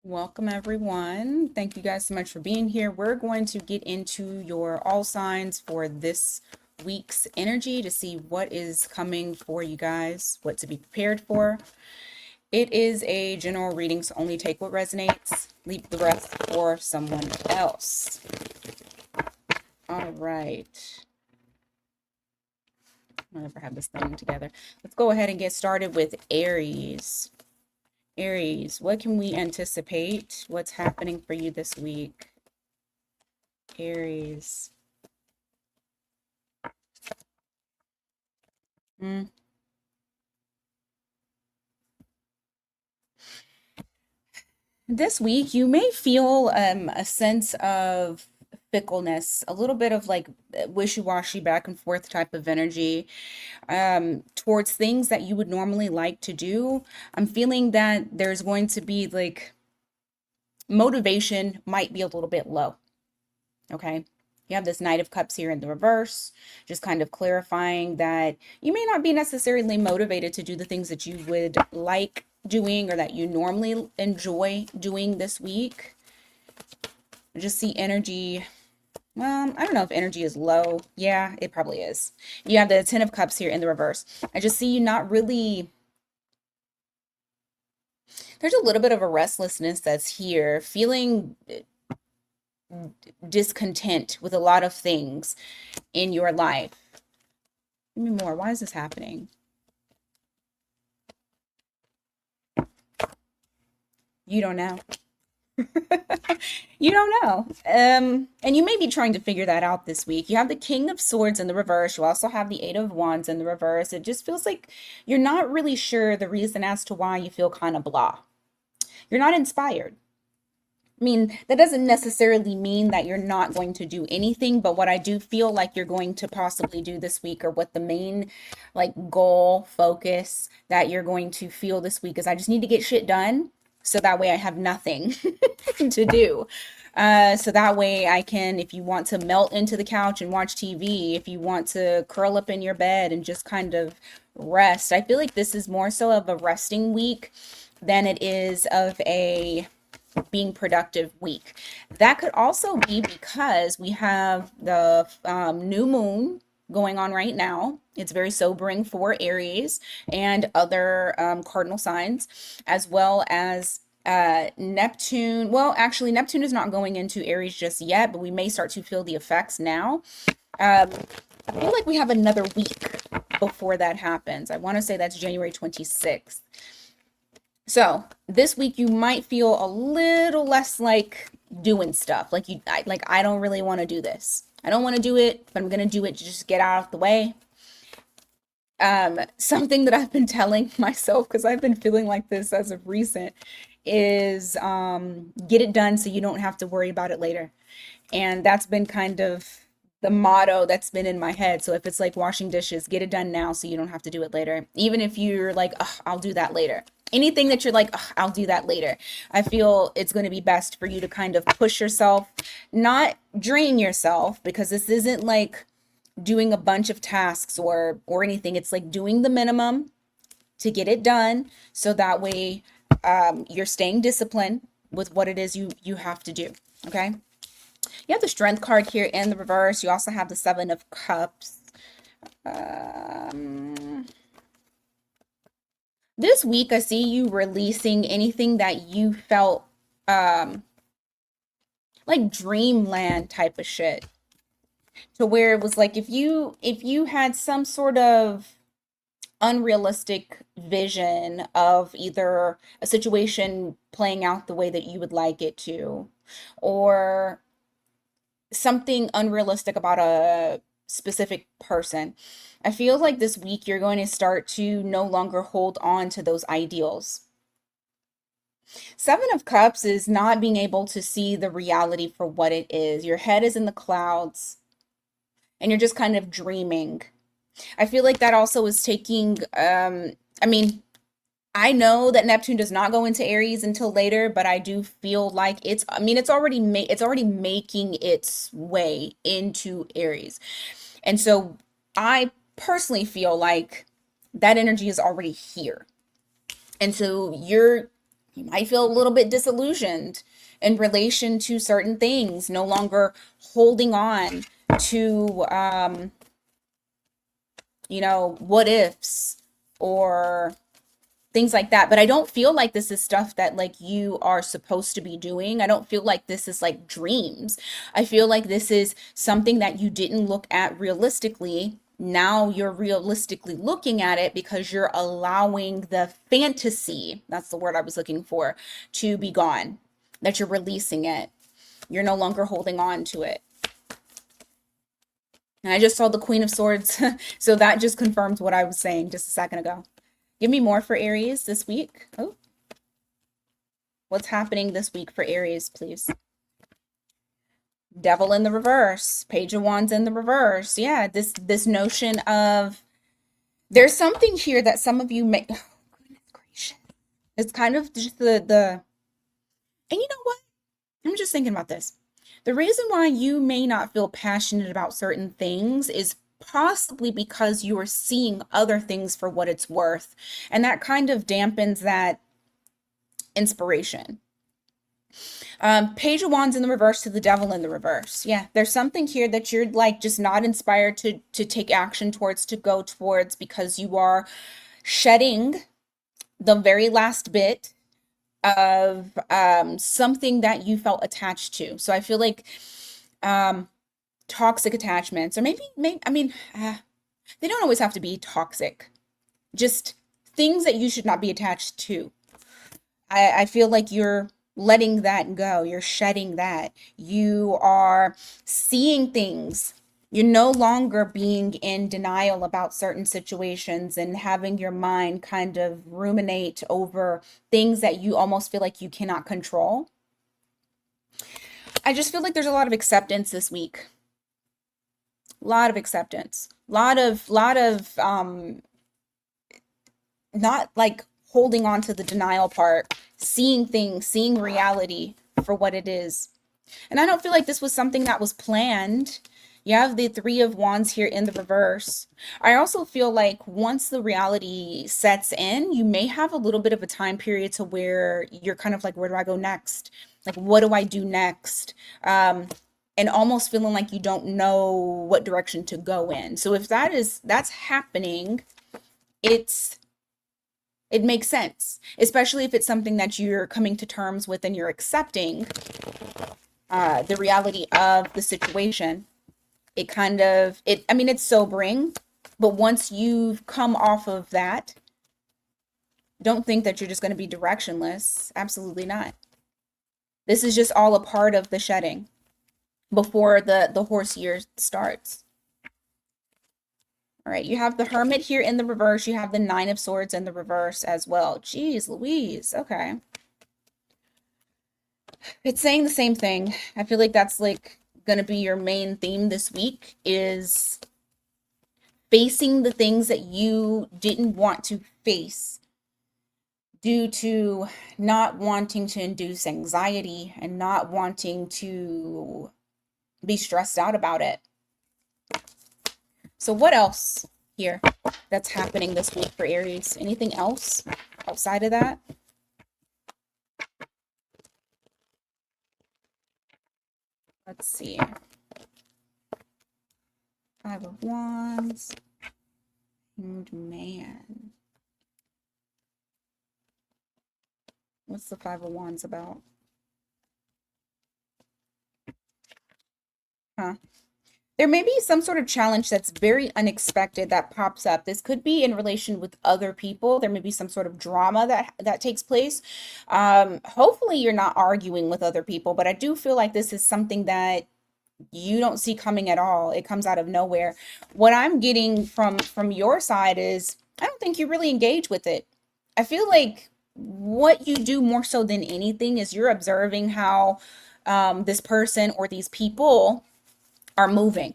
Welcome, everyone. Thank you guys so much for being here. We're going to get into your all signs for this week's energy to see what is coming for you guys, what to be prepared for. It is a general reading, so only take what resonates, leave the rest for someone else. All right. I'll never have this thing together. Let's go ahead and get started with Aries. Aries, what can we anticipate? What's happening for you this week? Aries. Mm. This week, you may feel a sense of fickleness, a little bit of like wishy-washy back and forth type of energy towards things that you would normally like to do. I'm feeling that there's going to be like motivation might be a little bit low. Okay. You have this Knight of Cups here in the reverse, just kind of clarifying that you may not be necessarily motivated to do the things that you would like doing or that you normally enjoy doing this week. I just see energy. Well, I don't know if energy is low. Yeah, it probably is. You have the Ten of Cups here in the reverse. I just see you not really. There's a little bit of a restlessness that's here, feeling discontent with a lot of things in your life. Give me more. Why is this happening? You don't know. You don't know. And you may be trying to figure that out this week. You have the King of Swords in the reverse. You also have the Eight of Wands in the reverse. It just feels like you're not really sure the reason as to why you feel kind of blah. You're not inspired. I mean, that doesn't necessarily mean that you're not going to do anything, but what I do feel like you're going to possibly do this week, or what the main like goal focus that you're going to feel this week is, I just need to get shit done so that way I have nothing to do. So that way I can, if you want to melt into the couch and watch TV, if you want to curl up in your bed and just kind of rest, I feel like this is more so of a resting week than it is of a being productive week. That could also be because we have the new moon going on right now. It's very sobering for Aries and other cardinal signs, as well as Neptune. Well, actually, Neptune is not going into Aries just yet, but we may start to feel the effects now. Um, I feel like we have another week before that happens. I want to say that's January 26th. So this week you might feel a little less like doing stuff. I don't really want to do this. I don't want to do it, but I'm gonna do it to just get out of the way. Something that I've been telling myself, because I've been feeling like this as of recent, is get it done so you don't have to worry about it later. And that's been kind of the motto that's been in my head. So if it's like washing dishes, get it done now so you don't have to do it later. Even if you're like, "Ugh, I'll do that later." Anything that you're like, "Ugh, I'll do that later." I feel it's going to be best for you to kind of push yourself, not drain yourself, because this isn't like doing a bunch of tasks or anything. It's like doing the minimum to get it done so that way you're staying disciplined with what it is you have to do. Okay. You have the Strength card here in the reverse. You also have the Seven of Cups. Um, this week, I see you releasing anything that you felt um, like dreamland type of shit, to where it was like if you had some sort of unrealistic vision of either a situation playing out the way that you would like it to, or something unrealistic about a specific person. I feel like this week you're going to start to no longer hold on to those ideals. Seven of Cups is not being able to see the reality for what it is. Your head is in the clouds and you're just kind of dreaming. I feel like that also is taking I mean, I know that Neptune does not go into Aries until later, but I do feel like it's already making its way into Aries. And so I personally feel like that energy is already here. And so you're You might feel a little bit disillusioned in relation to certain things, no longer holding on to, what ifs or things like that. But I don't feel like this is stuff that like you are supposed to be doing. I don't feel like this is like dreams. I feel like this is something that you didn't look at realistically. Now you're realistically looking at it because you're allowing the fantasy, that's the word I was looking for, to be gone, that you're releasing it. You're no longer holding on to it. And I just saw the Queen of Swords. So that just confirms what I was saying just a second ago. Give me more for Aries this week. Oh, what's happening this week for Aries, please? Devil in the reverse, Page of Wands in the reverse. Yeah, this notion of there's something here that some of you may, oh, goodness gracious. It's kind of just and you know what? I'm just thinking about this. The reason why you may not feel passionate about certain things is possibly because you are seeing other things for what it's worth. And that kind of dampens that inspiration. Page of Wands in the reverse to the Devil in the reverse. Yeah, there's something here that you're like just not inspired to take action towards, to go towards, because you are shedding the very last bit of something that you felt attached to. So I feel like toxic attachments, or maybe I mean, they don't always have to be toxic. Just things that you should not be attached to. I feel like you're letting that go. You're shedding that. You are seeing things. You're no longer being in denial about certain situations and having your mind kind of ruminate over things that you almost feel like you cannot control. I just feel like there's a lot of acceptance this week. A lot of acceptance. Lot of not like holding on to the denial part, seeing things, seeing reality for what it is. And I don't feel like this was something that was planned. You have the Three of Wands here in the reverse. I also feel like once the reality sets in, you may have a little bit of a time period to where you're kind of like, where do I go next? Like, what do I do next? And almost feeling like you don't know what direction to go in. So if that's happening, it makes sense, especially if it's something that you're coming to terms with and you're accepting the reality of the situation. I mean, it's sobering, but once you've come off of that, don't think that you're just going to be directionless. Absolutely not. This is just all a part of the shedding before the horse year starts. All right, you have the Hermit here in the reverse. You have the Nine of Swords in the reverse as well. Jeez Louise. Okay. It's saying the same thing. I feel like that's like going to be your main theme this week, is facing the things that you didn't want to face due to not wanting to induce anxiety and not wanting to be stressed out about it. So what else here that's happening this week for Aries? Anything else outside of that? Let's see. Five of Wands. And man. What's the Five of Wands about? Huh? There may be some sort of challenge that's very unexpected that pops up. This could be in relation with other people. There may be some sort of drama that takes place. Hopefully you're not arguing with other people, but I do feel like this is something that you don't see coming at all. It comes out of nowhere. What I'm getting from your side is I don't think you really engage with it. I feel like what you do more so than anything is you're observing how this person or these people are moving.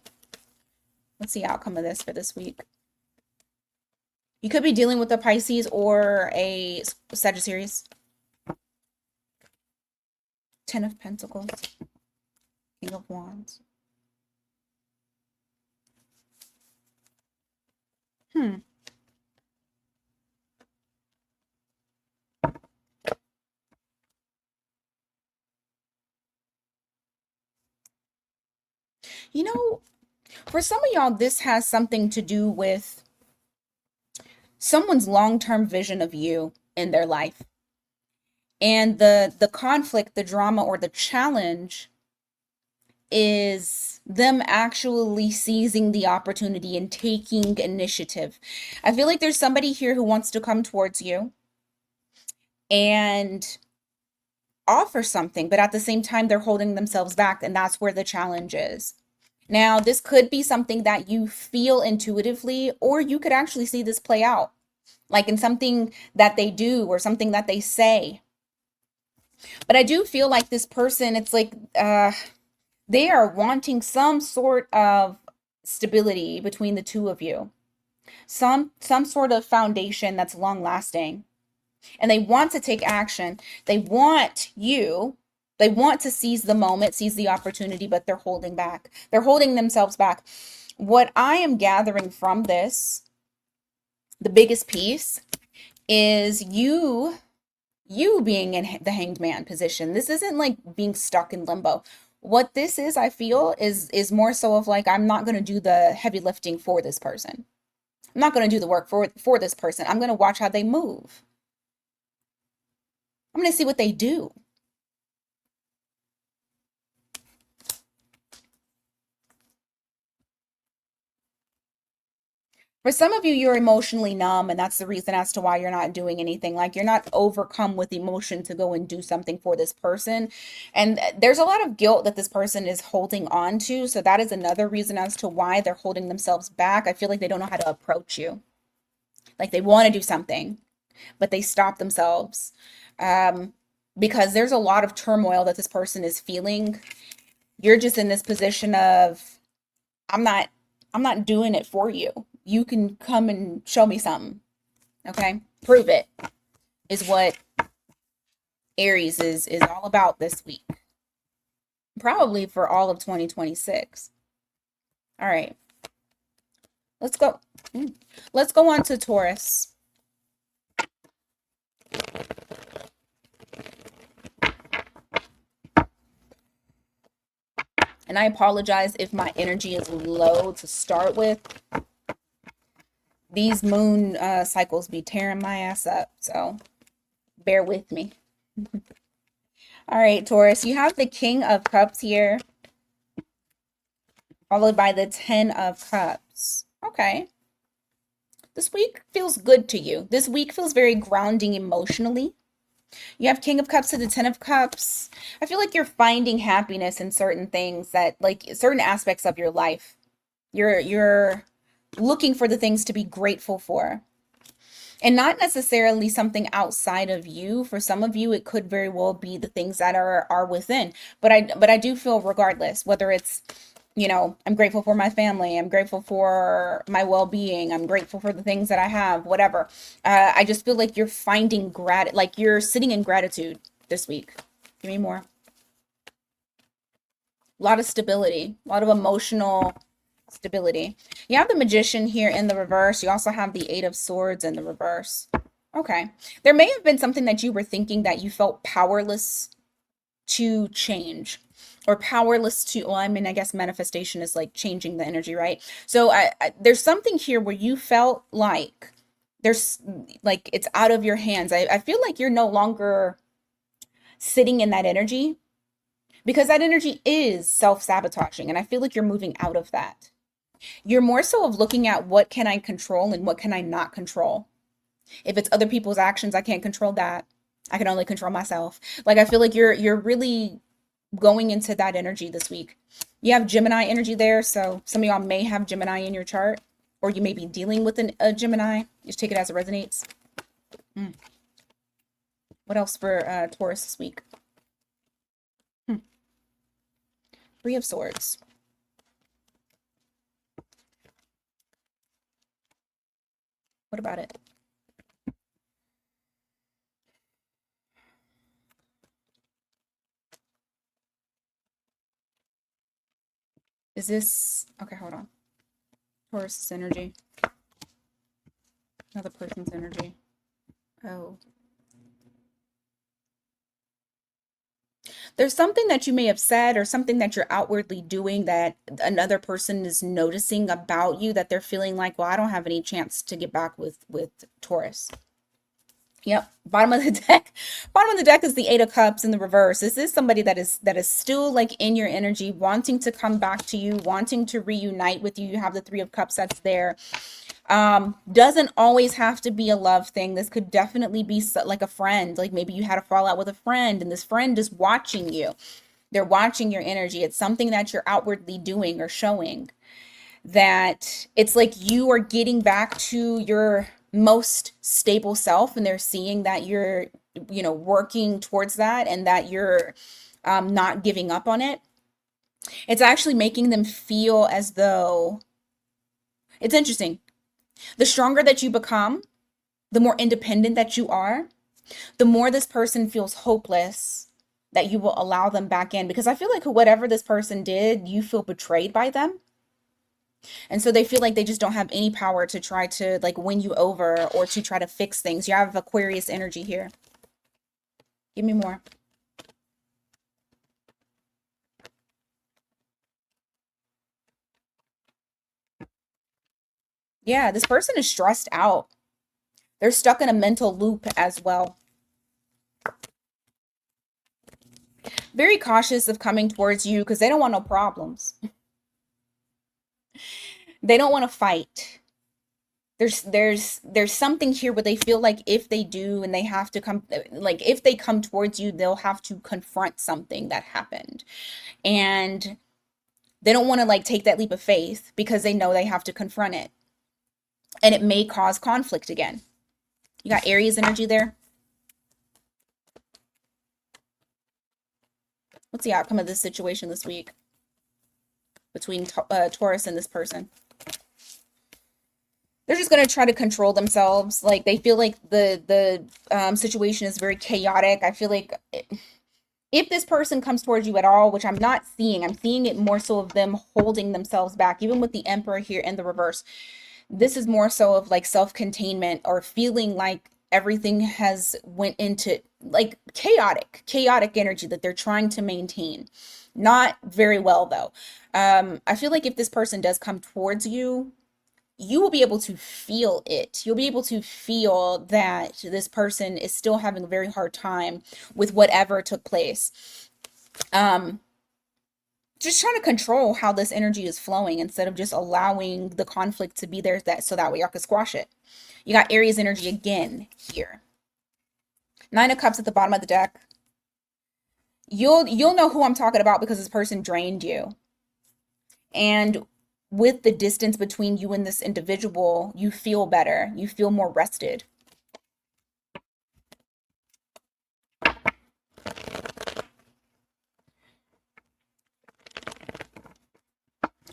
What's the outcome of this for this week? You could be dealing with a Pisces or a Sagittarius. Ten of Pentacles. King of Wands. Hmm. You know, for some of y'all, this has something to do with someone's long-term vision of you in their life. And the conflict, the drama, or the challenge is them actually seizing the opportunity and taking initiative. I feel like there's somebody here who wants to come towards you and offer something, but at the same time, they're holding themselves back, and that's where the challenge is. Now, this could be something that you feel intuitively, or you could actually see this play out, like in something that they do or something that they say. But I do feel like this person, it's like they are wanting some sort of stability between the two of you, some sort of foundation that's long lasting, and they want to take action. They want to seize the moment, seize the opportunity, but they're holding back. They're holding themselves back. What I am gathering from this, the biggest piece, is you being in the hanged man position. This isn't like being stuck in limbo. What this is, I feel, is more so of like, I'm not going to do the heavy lifting for this person. I'm not going to do the work for this person. I'm going to watch how they move. I'm going to see what they do. For some of you, you're emotionally numb, and that's the reason as to why you're not doing anything. Like you're not overcome with emotion to go and do something for this person. And there's a lot of guilt that this person is holding on to. So that is another reason as to why they're holding themselves back. I feel like they don't know how to approach you. Like they want to do something, but they stop themselves. Because there's a lot of turmoil that this person is feeling. You're just in this position of, I'm not I'm not doing it for you. You can come and show me something. Okay? Prove it is what Aries is all about this week. Probably for all of 2026. All right. Let's go. Let's go on to Taurus. And I apologize if my energy is low to start with. These moon cycles be tearing my ass up, so bear with me. All right, Taurus, you have the King of Cups here, followed by the Ten of Cups. Okay. This week feels good to you. This week feels very grounding emotionally. You have King of Cups to the Ten of Cups. I feel like you're finding happiness in certain things that, like certain aspects of your life. You're looking for the things to be grateful for. And not necessarily something outside of you. For some of you, it could very well be the things that are within. But I do feel regardless, whether it's, I'm grateful for my family, I'm grateful for my well-being, I'm grateful for the things that I have, whatever. I just feel like you're finding like you're sitting in gratitude this week. Give me more. A lot of stability, a lot of emotional stability. You have the Magician here in the reverse. You also have the Eight of Swords in the reverse. Okay. There may have been something that you were thinking that you felt powerless to change, or powerless to, well, I mean, I guess manifestation is like changing the energy, right? So there's something here where you felt like there's like it's out of your hands. I feel like you're no longer sitting in that energy, because that energy is self-sabotaging, and I feel like you're moving out of that. You're more so of looking at what can I control and what can I not control. If it's other people's actions, I can't control that. I can only control myself. Like I feel like you're really going into that energy this week. You have Gemini energy there, so some of y'all may have Gemini in your chart, or you may be dealing with a Gemini. Just take it as it resonates. What else for Taurus this week? Three of Swords. What about it? Is this okay? Hold on. Taurus's energy. Another person's energy. Oh. There's something that you may have said or something that you're outwardly doing that another person is noticing about you, that they're feeling like, well, I don't have any chance to get back with Taurus. Yep. Bottom of the deck. Bottom of the deck is the Eight of Cups in the reverse. This is somebody that is still like in your energy, wanting to come back to you, wanting to reunite with you. You have the Three of Cups that's there. Doesn't always have to be a love thing. This could definitely be like a friend. Like maybe you had a fallout with a friend and this friend is watching you. They're watching your energy. It's something that you're outwardly doing or showing, that it's like you are getting back to your most stable self, and they're seeing that you're, working towards that, and that you're not giving up on it. It's actually making them feel as though, it's interesting, the stronger that you become, the more independent that you are, the more this person feels hopeless that you will allow them back in, because I feel like whatever this person did, you feel betrayed by them. And so they feel like they just don't have any power to try to like win you over or to try to fix things. You have Aquarius energy here. Give me more. Yeah, this person is stressed out. They're stuck in a mental loop as well. Very cautious of coming towards you because they don't want no problems. They don't want to fight. There's something here where they feel like if they do, and they have to come, like if they come towards you, they'll have to confront something that happened. And they don't want to like take that leap of faith because they know they have to confront it. And it may cause conflict again. You got Aries energy there. What's the outcome of this situation this week between Taurus and this person? They're just going to try to control themselves. Like they feel like the situation is very chaotic. I feel like if this person comes towards you at all, which I'm not seeing, I'm seeing it more so of them holding themselves back, even with the Emperor here in the reverse. This is more so of like self-containment, or feeling like everything has went into like chaotic energy that they're trying to maintain. Not very well though. I feel like if this person does come towards you, you will be able to feel it. You'll be able to feel that this person is still having a very hard time with whatever took place. Um, just trying to control how this energy is flowing instead of just allowing the conflict to be there, that so that way y'all can squash it. You got Aries energy again here. Nine of Cups at the bottom of the deck. You'll know who I'm talking about because this person drained you. And with the distance between you and this individual, you feel better. You feel more rested.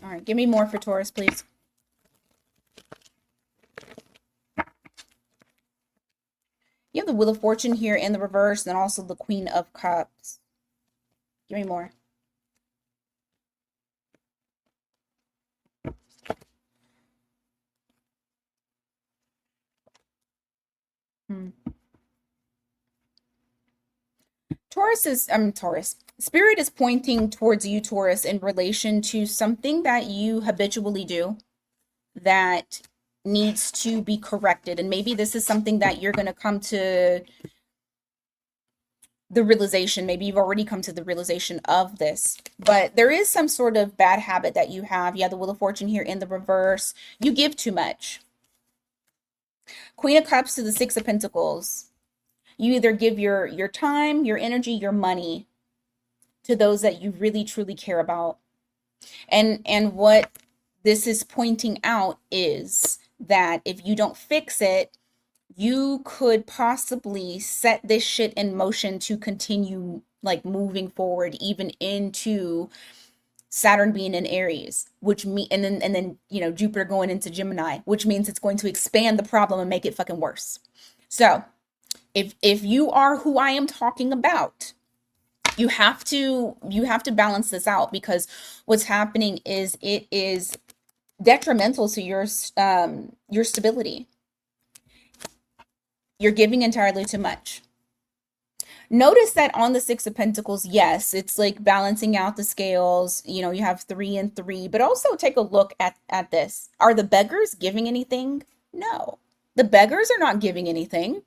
All right, give me more for Taurus, please. You have the Wheel of Fortune here in the reverse, and also the Queen of Cups. Give me more. Hmm. Taurus. Spirit is pointing towards you, Taurus, in relation to something that you habitually do that needs to be corrected. And maybe this is something that you're going to come to the realization. Maybe you've already come to the realization of this, but there is some sort of bad habit that you have. You have the Wheel of Fortune here in the reverse. You give too much. Queen of Cups to the Six of Pentacles. You either give your time, your energy, your money to those that you really truly care about. And what this is pointing out is that if you don't fix it, you could possibly set this shit in motion to continue like moving forward, even into Saturn being in Aries, which and then Jupiter going into Gemini, which means it's going to expand the problem and make it fucking worse. So if you are who I am talking about, you have to balance this out, because what's happening is it is detrimental to your stability. You're giving entirely too much. Notice that on the Six of Pentacles, yes, it's like balancing out the scales. You know, you have 3 and 3, but also take a look at this. Are the beggars giving anything? No. The beggars are not giving anything.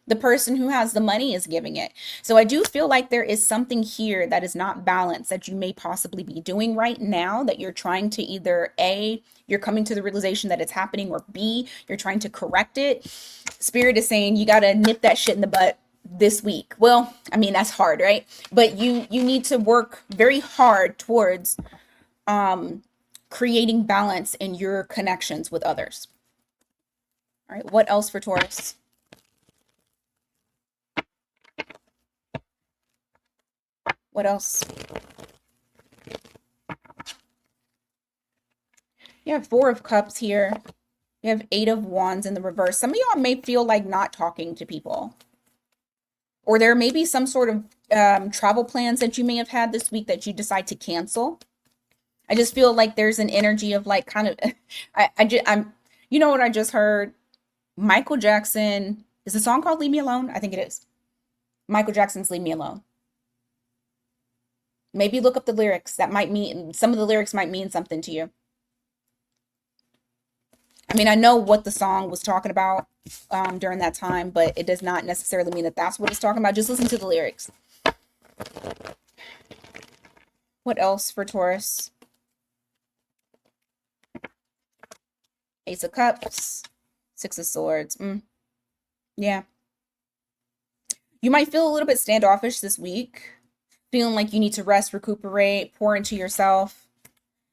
The person who has the money is giving it. So I do feel like there is something here that is not balanced that you may possibly be doing right now, that you're trying to either A, you're coming to the realization that it's happening, or B, you're trying to correct it. Spirit is saying you got to nip that shit in the butt this week. Well, I mean, that's hard, right? But you need to work very hard towards creating balance in your connections with others. All right, what else for Taurus? What else? You have 4 of Cups here. You have 8 of Wands in the reverse. Some of y'all may feel like not talking to people. Or there may be some sort of travel plans that you may have had this week that you decide to cancel. I just feel like there's an energy of like kind of, I'm, you know what I just heard? Michael Jackson, is the song called Leave Me Alone? I think it is. Michael Jackson's Leave Me Alone. Maybe look up the lyrics. That might mean, some of the lyrics might mean something to you. I mean, I know what the song was talking about during that time, but it does not necessarily mean that that's what it's talking about. Just listen to the lyrics. What else for Taurus? Ace of Cups, 6 of Swords. Yeah. You might feel a little bit standoffish this week, feeling like you need to rest, recuperate, pour into yourself.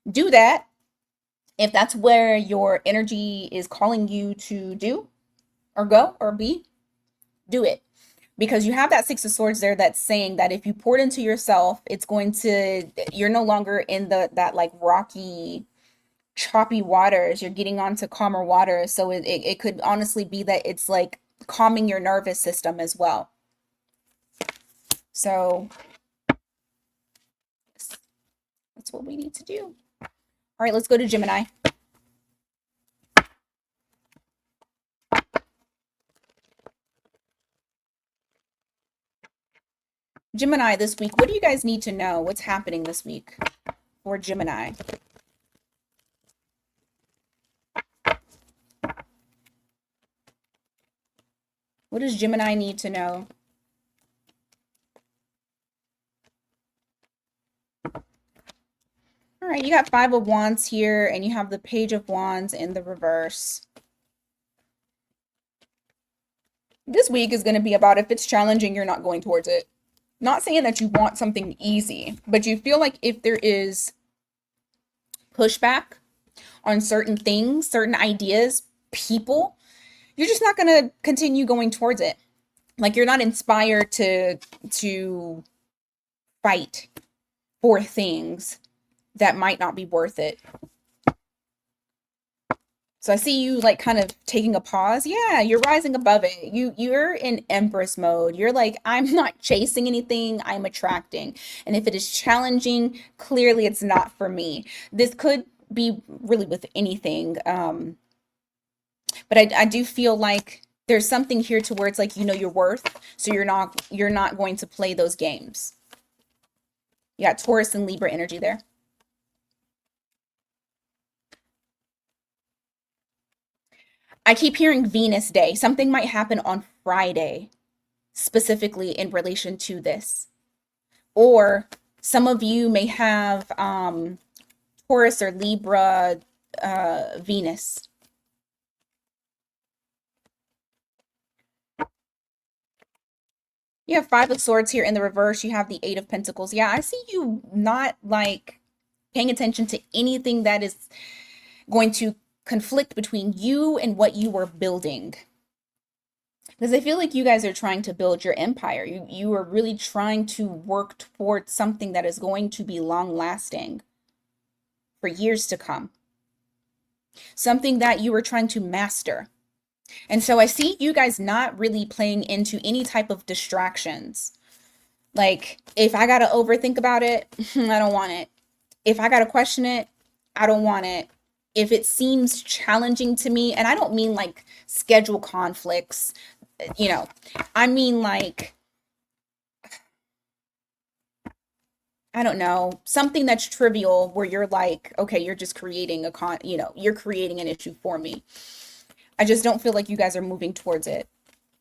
Do that if that's where your energy is calling you to do or go or be. Do it, because you have that 6 of Swords there that's saying that if you pour it into yourself, it's going to, you're no longer in that like rocky, choppy waters. You're getting onto calmer waters. So it could honestly be that it's like calming your nervous system as well. So that's what we need to do. All right, let's go to Gemini. Gemini this week, what do you guys need to know? What's happening this week for Gemini? What does Gemini need to know? All right, you got 5 of Wands here, and you have the Page of Wands in the reverse. This week is going to be about, if it's challenging, you're not going towards it. Not saying that you want something easy, but you feel like if there is pushback on certain things, certain ideas, people, you're just not going to continue going towards it. Like you're not inspired to fight for things that might not be worth it. So I see you like kind of taking a pause. Yeah, you're rising above it. You're in Empress mode. You're like, I'm not chasing anything, I'm attracting. And if it is challenging, clearly it's not for me. This could be really with anything. But I do feel like there's something here to where it's like, you know your worth, so you're not going to play those games. You got Taurus and Libra energy there. I keep hearing Venus Day. Something might happen on Friday, specifically in relation to this. Or some of you may have Taurus or Libra Venus. You have 5 of Swords here in the reverse. You have the 8 of Pentacles. Yeah, I see you not like paying attention to anything that is going to conflict between you and what you were building. Because I feel like you guys are trying to build your empire. You are really trying to work towards something that is going to be long lasting for years to come. Something that you are trying to master. And so I see you guys not really playing into any type of distractions. Like, if I got to overthink about it, I don't want it. If I got to question it, I don't want it. If it seems challenging to me, and I don't mean like schedule conflicts, I mean like I don't know, something that's trivial where you're like, okay, you're just creating you're creating an issue for me. I just don't feel like you guys are moving towards it.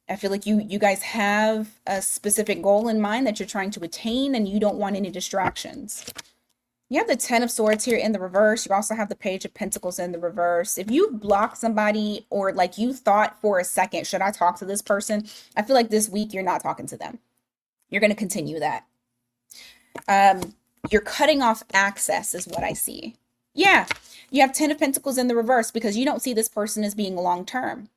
I feel like you guys have a specific goal in mind that you're trying to attain and you don't want any distractions. You have the Ten of Swords here in the reverse. You also have the Page of Pentacles in the reverse. If you block somebody or like you thought for a second, should I talk to this person? I feel like this week you're not talking to them. You're going to continue that. You're cutting off access is what I see. Yeah, you have Ten of Pentacles in the reverse because you don't see this person as being long-term.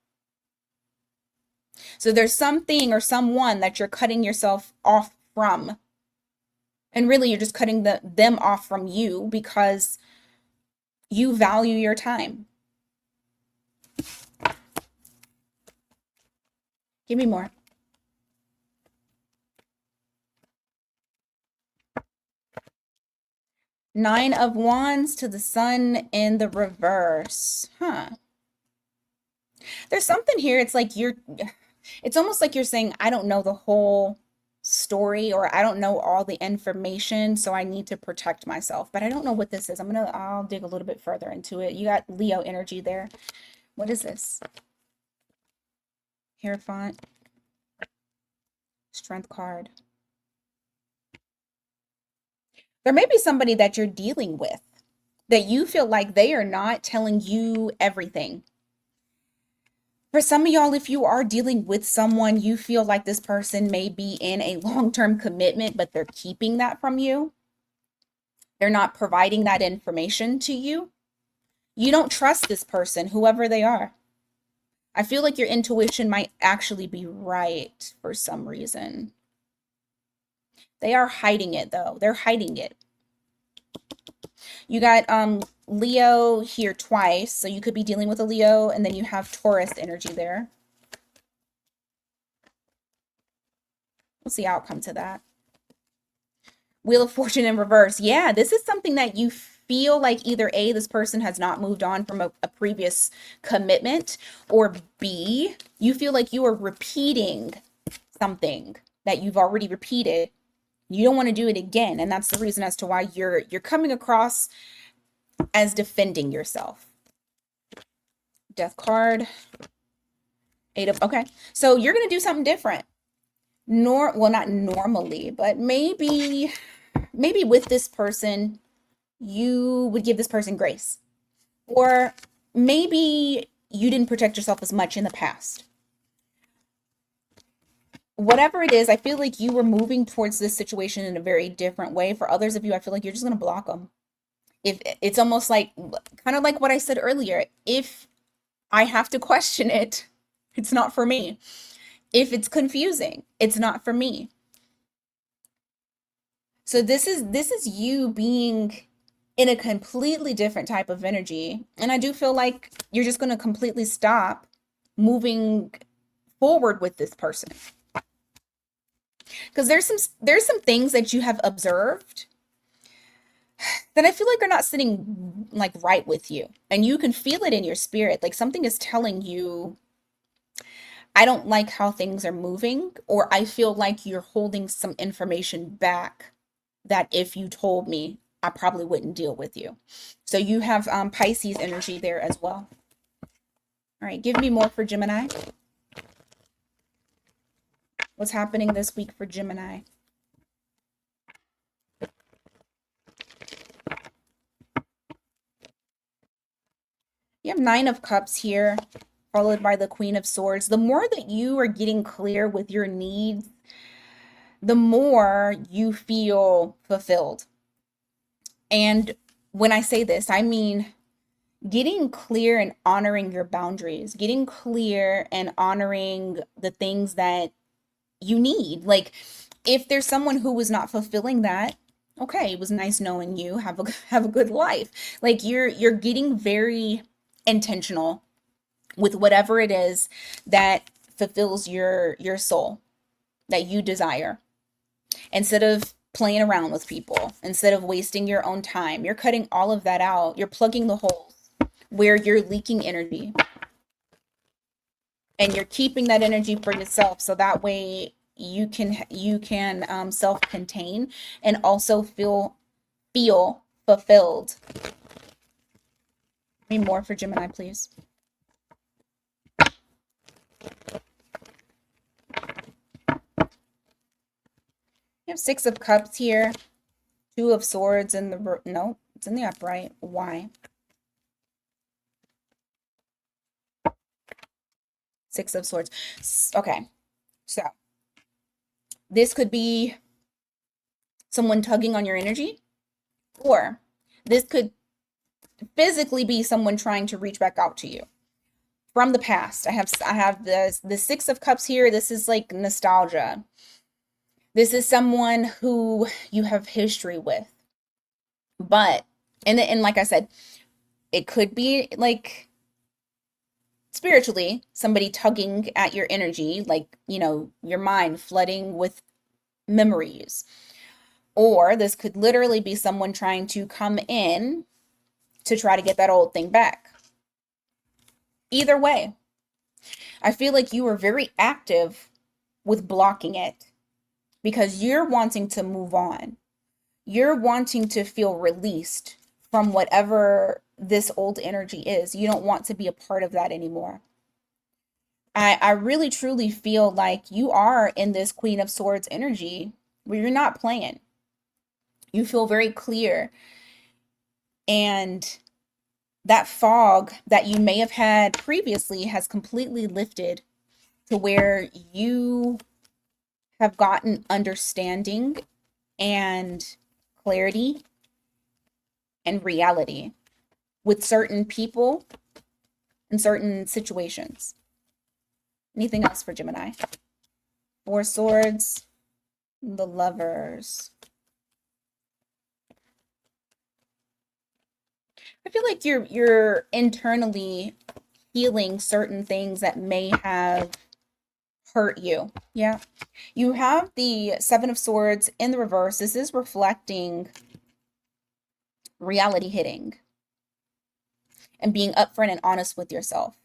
So there's something or someone that you're cutting yourself off from. And really, you're just cutting them off from you because you value your time. Give me more. Nine of Wands to the Sun in the reverse. Huh. There's something here. It's almost like you're saying, I don't know the whole story or I don't know all the information, so I need to protect myself. But I don't know what this is. I'll dig a little bit further into it. You got Leo energy there. What is this? Hierophant. Strength card. There may be somebody that you're dealing with that you feel like they are not telling you everything. For some of y'all, if you are dealing with someone, you feel like this person may be in a long-term commitment, but they're keeping that from you. They're not providing that information to you. You don't trust this person, whoever they are. I feel like your intuition might actually be right for some reason. They are hiding it, though. They're hiding it. You got Leo here twice, so you could be dealing with a Leo, and then you have Taurus energy there. What's the outcome to that? Wheel of Fortune in reverse. Yeah, this is something that you feel like either A, this person has not moved on from a previous commitment, or B, you feel like you are repeating something that you've already repeated. You don't want to do it again, and that's the reason as to why you're coming across as defending yourself. Death card. Okay. So you're going to do something different. Well, not normally, but maybe with this person, you would give this person grace. Or maybe you didn't protect yourself as much in the past. Whatever it is, I feel like you were moving towards this situation in a very different way. For others of you, I feel like you're just going to block them. If it's almost like, kind of like what I said earlier, if I have to question it, it's not for me. If it's confusing, it's not for me. So this is you being in a completely different type of energy. And I do feel like you're just going to completely stop moving forward with this person. Because there's some things that you have observed that I feel like are not sitting like right with you. And you can feel it in your spirit. Like something is telling you, I don't like how things are moving, or I feel like you're holding some information back that if you told me, I probably wouldn't deal with you. So you have Pisces energy there as well. All right, give me more for Gemini. What's happening this week for Gemini? You have Nine of Cups here, followed by the Queen of Swords. The more that you are getting clear with your needs, the more you feel fulfilled. And when I say this, I mean getting clear and honoring your boundaries, getting clear and honoring the things that you need. Like if there's someone who was not fulfilling that, okay, it was nice knowing you. Have a good life. Like you're getting very intentional with whatever it is that fulfills your soul that you desire. Instead of playing around with people, instead of wasting your own time, you're cutting all of that out. You're plugging the holes where you're leaking energy. And you're keeping that energy for yourself. So that way you can self-contain and also feel fulfilled. Give me more for Gemini, please. You have Six of Cups here, Two of Swords in the, no, it's in the upright. Why? Six of Swords. Okay, so this could be someone tugging on your energy, or this could physically be someone trying to reach back out to you from the past. I have the Six of Cups here. This is like nostalgia. This is someone who you have history with. But and like I said, it could be like spiritually somebody tugging at your energy, like, your mind flooding with memories. Or this could literally be someone trying to come in to try to get that old thing back. Either way, I feel like you are very active with blocking it because you're wanting to move on. You're wanting to feel released from whatever this old energy is. You don't want to be a part of that anymore. I really truly feel like you are in this Queen of Swords energy where you're not playing. You feel very clear. And that fog that you may have had previously has completely lifted to where you have gotten understanding and clarity and reality with certain people and certain situations. Anything else for Gemini? Four Swords, the Lovers. I feel like you're internally healing certain things that may have hurt you. Yeah. You have the Seven of Swords in the reverse. This is reflecting reality hitting and being upfront and honest with yourself.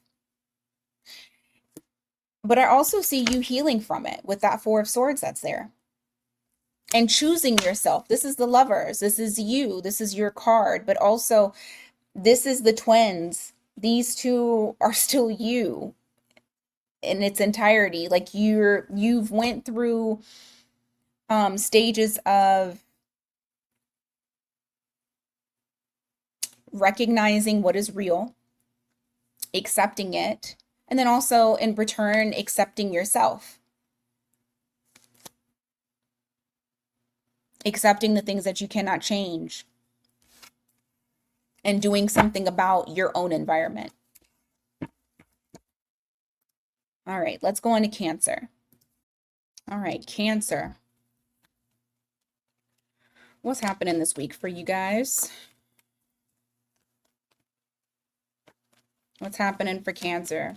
But I also see you healing from it with that Four of Swords that's there. And choosing yourself. This is the Lovers. This is you. This is your card. But also, this is the twins. These two are still you in its entirety. Like you've went through stages of recognizing what is real, accepting it, and then also in return accepting yourself. Accepting the things that you cannot change and doing something about your own environment. All right, let's go on to Cancer. All right, Cancer. What's happening this week for you guys? What's happening for Cancer?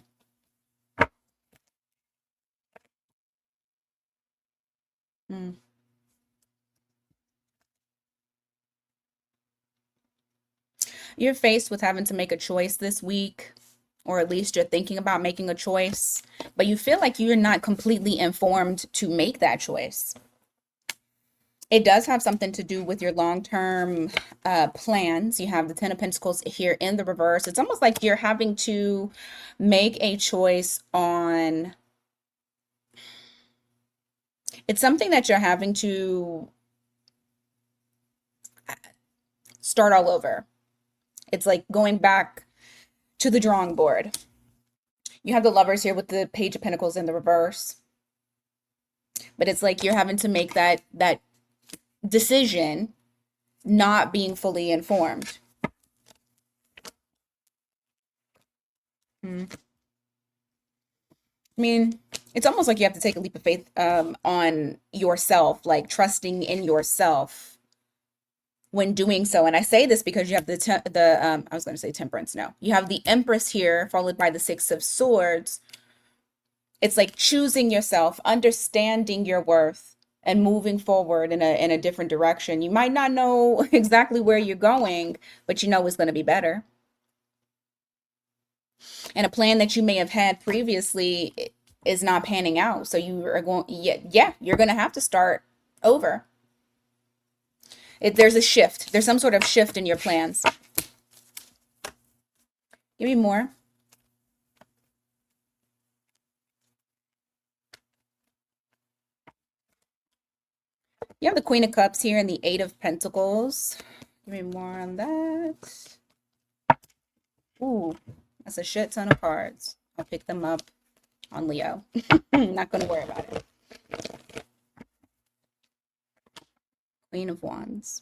You're faced with having to make a choice this week, or at least you're thinking about making a choice, but you feel like you're not completely informed to make that choice. It does have something to do with your long-term plans. You have the Ten of Pentacles here in the reverse. It's almost like you're having to make a choice on... It's something that you're having to start all over. It's like going back to the drawing board. You have the Lovers here with the Page of Pentacles in the reverse. But it's like you're having to make that decision not being fully informed. I mean, it's almost like you have to take a leap of faith on yourself, like trusting in yourself when doing so. And I say this because you have I was going to say Temperance. No, you have the Empress here, followed by the Six of Swords. It's like choosing yourself, understanding your worth, and moving forward in a different direction. You might not know exactly where you're going, but you know it's going to be better. And a plan that you may have had previously is not panning out. So you are going, yeah, you're going to have to start over. There's a shift. There's some sort of shift in your plans. Give me more. You have the Queen of Cups here and the Eight of Pentacles. Give me more on that. Ooh, that's a shit ton of cards. I'll pick them up on Leo. Not going to worry about it. Queen of Wands.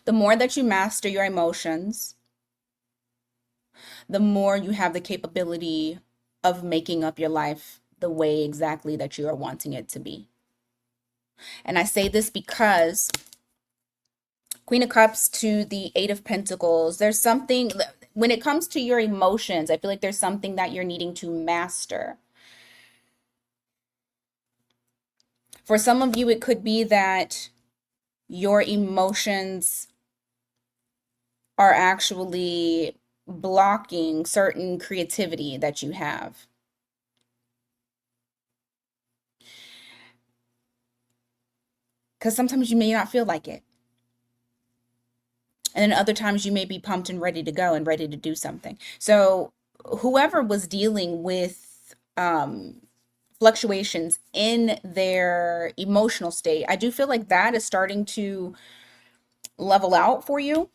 The more that you master your emotions, the more you have the capability of making up your life the way exactly that you are wanting it to be. And I say this because Queen of Cups to the Eight of Pentacles, there's something, when it comes to your emotions, I feel like there's something that you're needing to master. For some of you, it could be that your emotions are actually blocking certain creativity that you have. Because sometimes you may not feel like it. And then other times you may be pumped and ready to go and ready to do something. So whoever was dealing with fluctuations in their emotional state, I do feel like that is starting to level out for you.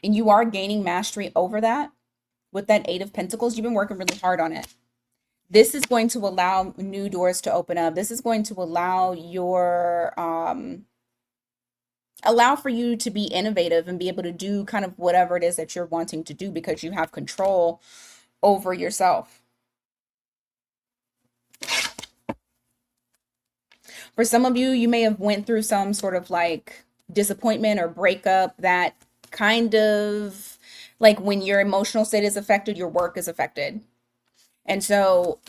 And you are gaining mastery over that with that Eight of Pentacles. You've been working really hard on it. This is going to allow new doors to open up. This is going to allow your allow for you to be innovative and be able to do kind of whatever it is that you're wanting to do because you have control over yourself. For some of you, you may have went through some sort of like disappointment or breakup that kind of like when your emotional state is affected, your work is affected. And so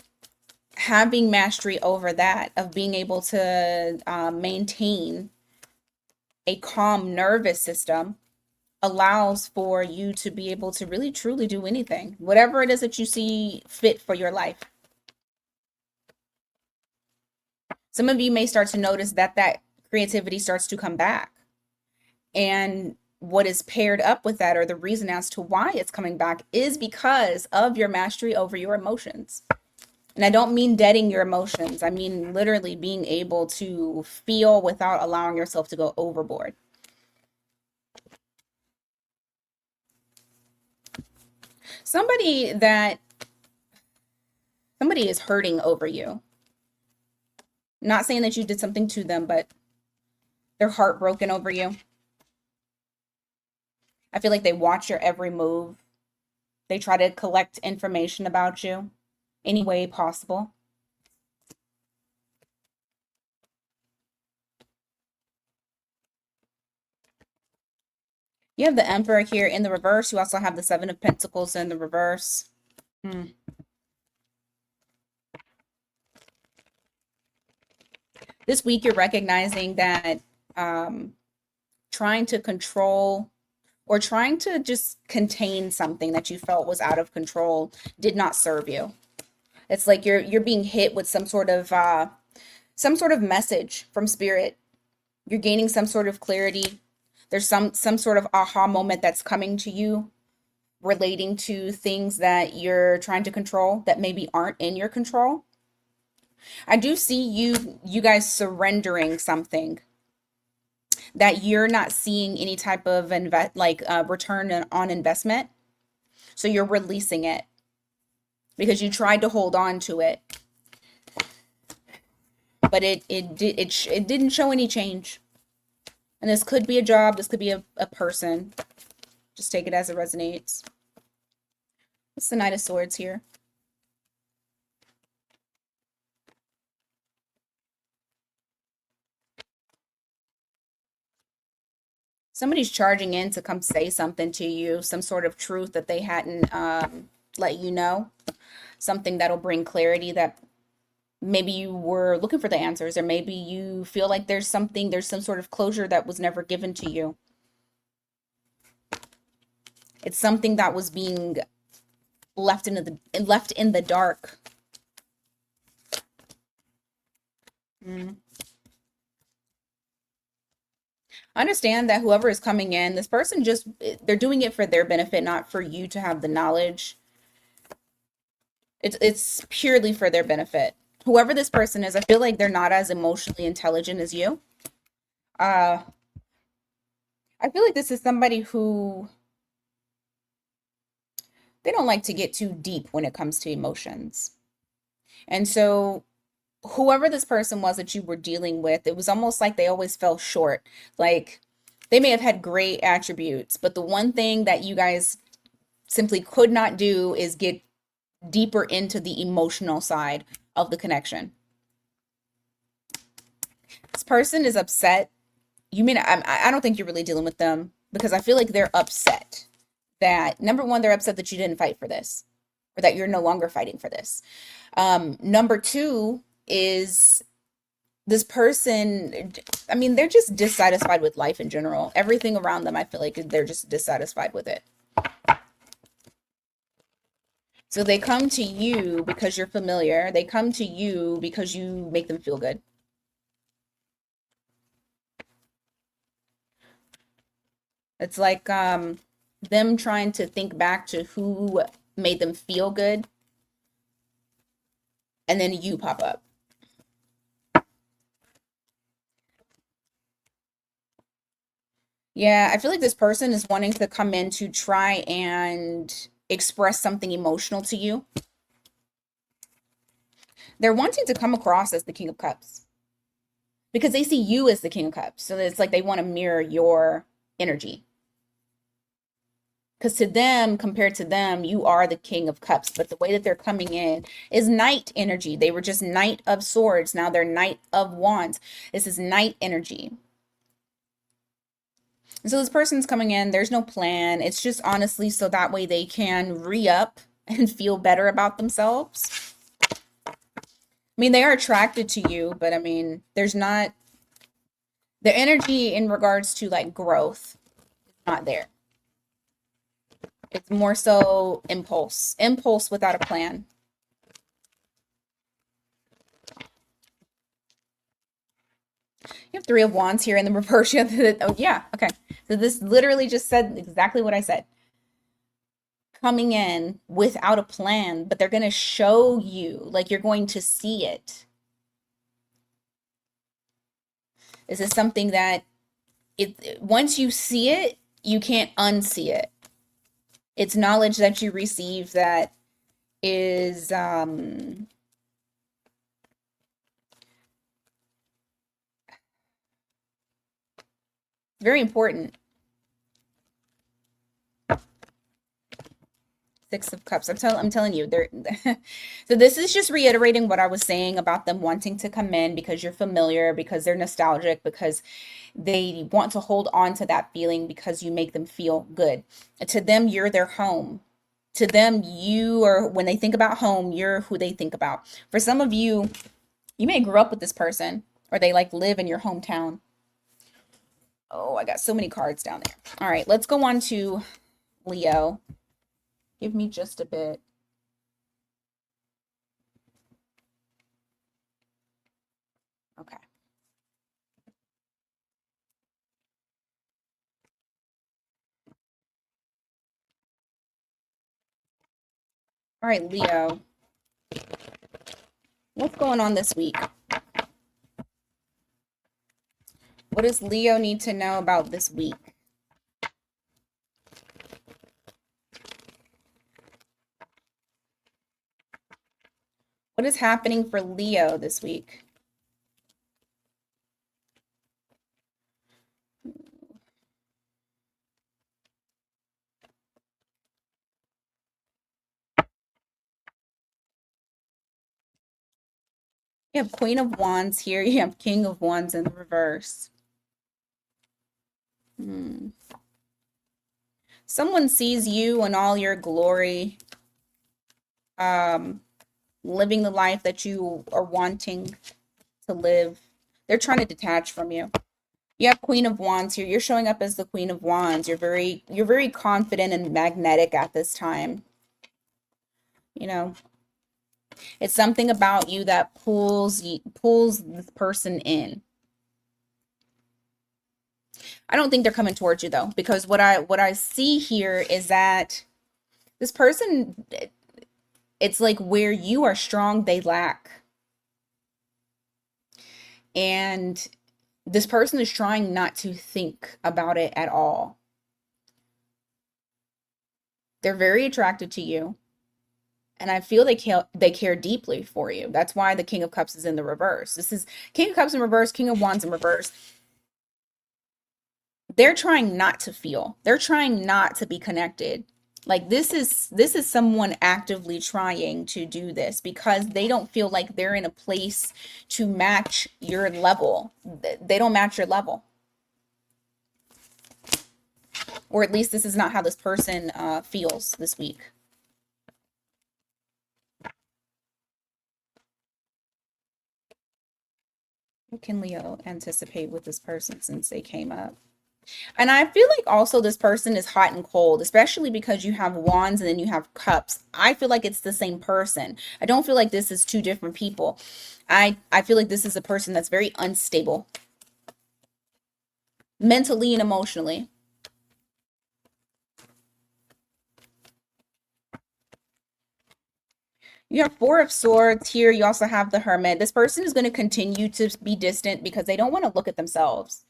having mastery over that, of being able to maintain a calm nervous system, allows for you to be able to really truly do anything, whatever it is that you see fit for your life. Some of you may start to notice that that creativity starts to come back. And what is paired up with that, or the reason as to why it's coming back, is because of your mastery over your emotions. And I don't mean deading your emotions. I mean literally being able to feel without allowing yourself to go overboard. Somebody is hurting over you. Not saying that you did something to them, but they're heartbroken over you. I feel like they watch your every move. They try to collect information about you any way possible. You have the Emperor here in the reverse. You also have the Seven of Pentacles in the reverse. This week, you're recognizing that trying to control or trying to just contain something that you felt was out of control did not serve you. It's like you're being hit with some sort of message from spirit. You're gaining some sort of clarity. There's some sort of aha moment that's coming to you relating to things that you're trying to control that maybe aren't in your control. I do see you guys surrendering something that you're not seeing any type of return on investment. So you're releasing it because you tried to hold on to it, but it didn't show any change. And this could be a job, this could be a person. Just take it as it resonates. What's the Knight of Swords here? Somebody's charging in to come say something to you, some sort of truth that they hadn't let you know, something that'll bring clarity, that maybe you were looking for the answers, or maybe you feel like there's some sort of closure that was never given to you. It's something that was being left in the dark. Mm. I understand that whoever is coming in, this person just they're doing it for their benefit, not for you to have the knowledge. It's purely for their benefit. Whoever this person is, I feel like they're not as emotionally intelligent as you. Uh, I feel like this is somebody who they don't like to get too deep when it comes to emotions. And so whoever this person was that you were dealing with, it was almost like they always fell short. Like they may have had great attributes, but the one thing that you guys simply could not do is get deeper into the emotional side of the connection. This person is upset. You mean I don't think you're really dealing with them because I feel like they're upset that number one, they're upset that you didn't fight for this or that you're no longer fighting for this. Number two is this person, I mean, they're just dissatisfied with life in general. Everything around them, I feel like they're just dissatisfied with it. So they come to you because you're familiar. They come to you because you make them feel good. It's like them trying to think back to who made them feel good, and then you pop up. Yeah, I feel like this person is wanting to come in to try and express something emotional to you. They're wanting to come across as the King of Cups because they see you as the King of Cups. So it's like they want to mirror your energy. Because to them, compared to them, you are the King of Cups. But the way that they're coming in is Knight energy. They were just Knight of Swords. Now they're Knight of Wands. This is Knight energy. And so this person's coming in, there's no plan. It's just honestly so that way they can re-up and feel better about themselves. I mean, they are attracted to you, but I mean, there's not the energy in regards to like growth, not there. It's more so impulse without a plan. You have Three of Wands here in the reverse. Oh, yeah. Okay. So this literally just said exactly what I said. Coming in without a plan, but they're going to show you, like you're going to see it. This is something that once you see it, you can't unsee it. It's knowledge that you receive that is very important. Six of Cups. I'm telling you, they're so this is just reiterating what I was saying about them wanting to come in because you're familiar, because they're nostalgic, because they want to hold on to that feeling because you make them feel good. To them, you're their home. To them, you are, when they think about home, you're who they think about. For some of you, you may grow up with this person or they like live in your hometown. Oh, I got so many cards down there. All right, let's go on to Leo. Give me just a bit. Okay. All right, Leo. What's going on this week? What does Leo need to know about this week? What is happening for Leo this week? You have Queen of Wands here. You have King of Wands in the reverse. Someone sees you in all your glory, living the life that you are wanting to live. They're trying to detach from you. You have Queen of Wands here. You're showing up as the Queen of Wands. You're very confident and magnetic at this time. You know, it's something about you that pulls this person in. I don't think they're coming towards you though, because what I see here is that this person, it's like where you are strong, they lack. And this person is trying not to think about it at all. They're very attracted to you, and I feel they care deeply for you. That's why the King of Cups is in the reverse. This is King of Cups in reverse, King of Wands in reverse. They're trying not to feel. They're trying not to be connected. Like this is someone actively trying to do this because they don't feel like they're in a place to match your level. They don't match your level. Or at least this is not how this person feels this week. What can Leo anticipate with this person since they came up? And I feel like also this person is hot and cold, especially because you have wands and then you have cups. I feel like it's the same person. I don't feel like this is two different people. I feel like this is a person that's very unstable mentally and emotionally. You have Four of Swords here. You also have the Hermit. This person is going to continue to be distant because they don't want to look at themselves.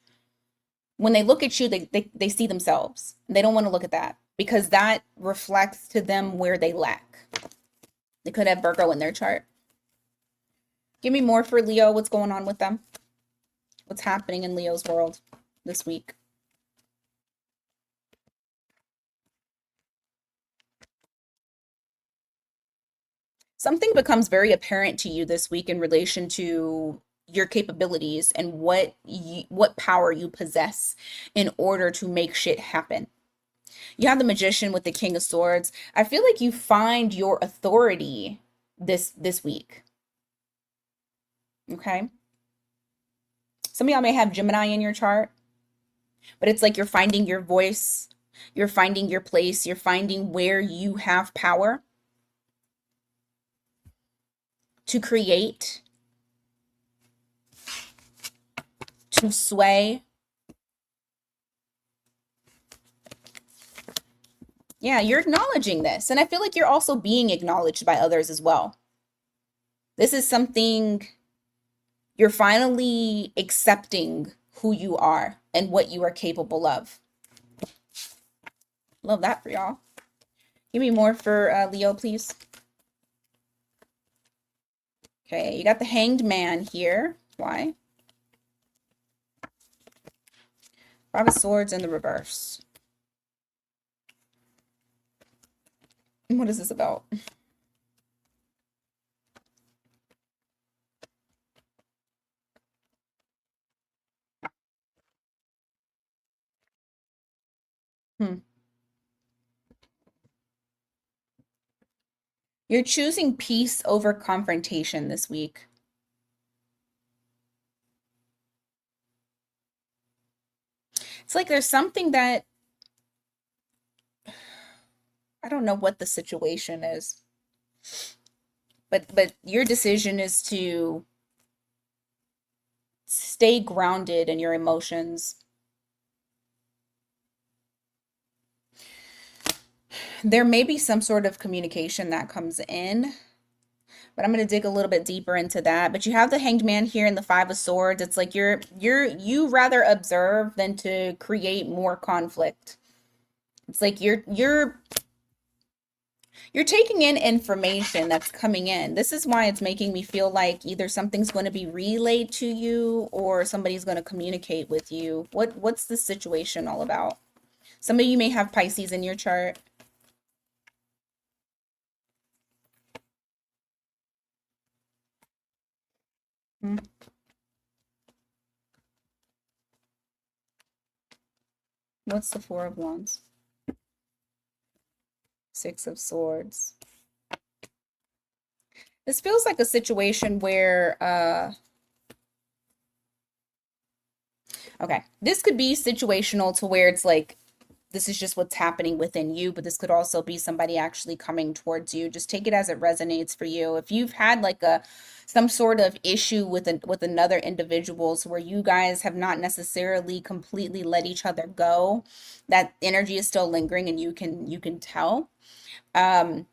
When they look at you, they see themselves. They don't want to look at that because that reflects to them where they lack. They could have Virgo in their chart. Give me more for Leo. What's going on with them? What's happening in Leo's world this week? Something becomes very apparent to you this week in relation to your capabilities and what power you possess in order to make shit happen. You have the Magician with the King of Swords. I feel like you find your authority this week. Okay? Some of y'all may have Gemini in your chart, but it's like you're finding your voice, you're finding your place, you're finding where you have power to create, to sway. Yeah, you're acknowledging this. And I feel like you're also being acknowledged by others as well. This is something you're finally accepting who you are and what you are capable of. Love that for y'all. Give me more for Leo, please. Okay, you got the Hanged Man here. Why? Five of Swords in the reverse. What is this about? Hmm. You're choosing peace over confrontation this week. It's like there's something that I don't know what the situation is, but your decision is to stay grounded in your emotions. There may be some sort of communication that comes in, but I'm going to dig a little bit deeper into that. But you have the Hanged Man here and the Five of Swords. It's like you rather observe than to create more conflict. It's like you're taking in information that's coming in. This is why it's making me feel like either something's going to be relayed to you or somebody's going to communicate with you. What's the situation all about? Some of you may have Pisces in your chart. Hmm. What's the Four of Wands? Six of Swords. This feels like a situation where okay, this could be situational to where it's like this is just what's happening within you, but this could also be somebody actually coming towards you. Just take it as it resonates for you. If you've had like a some sort of issue with another individuals where you guys have not necessarily completely let each other go, that energy is still lingering and you can tell. Um,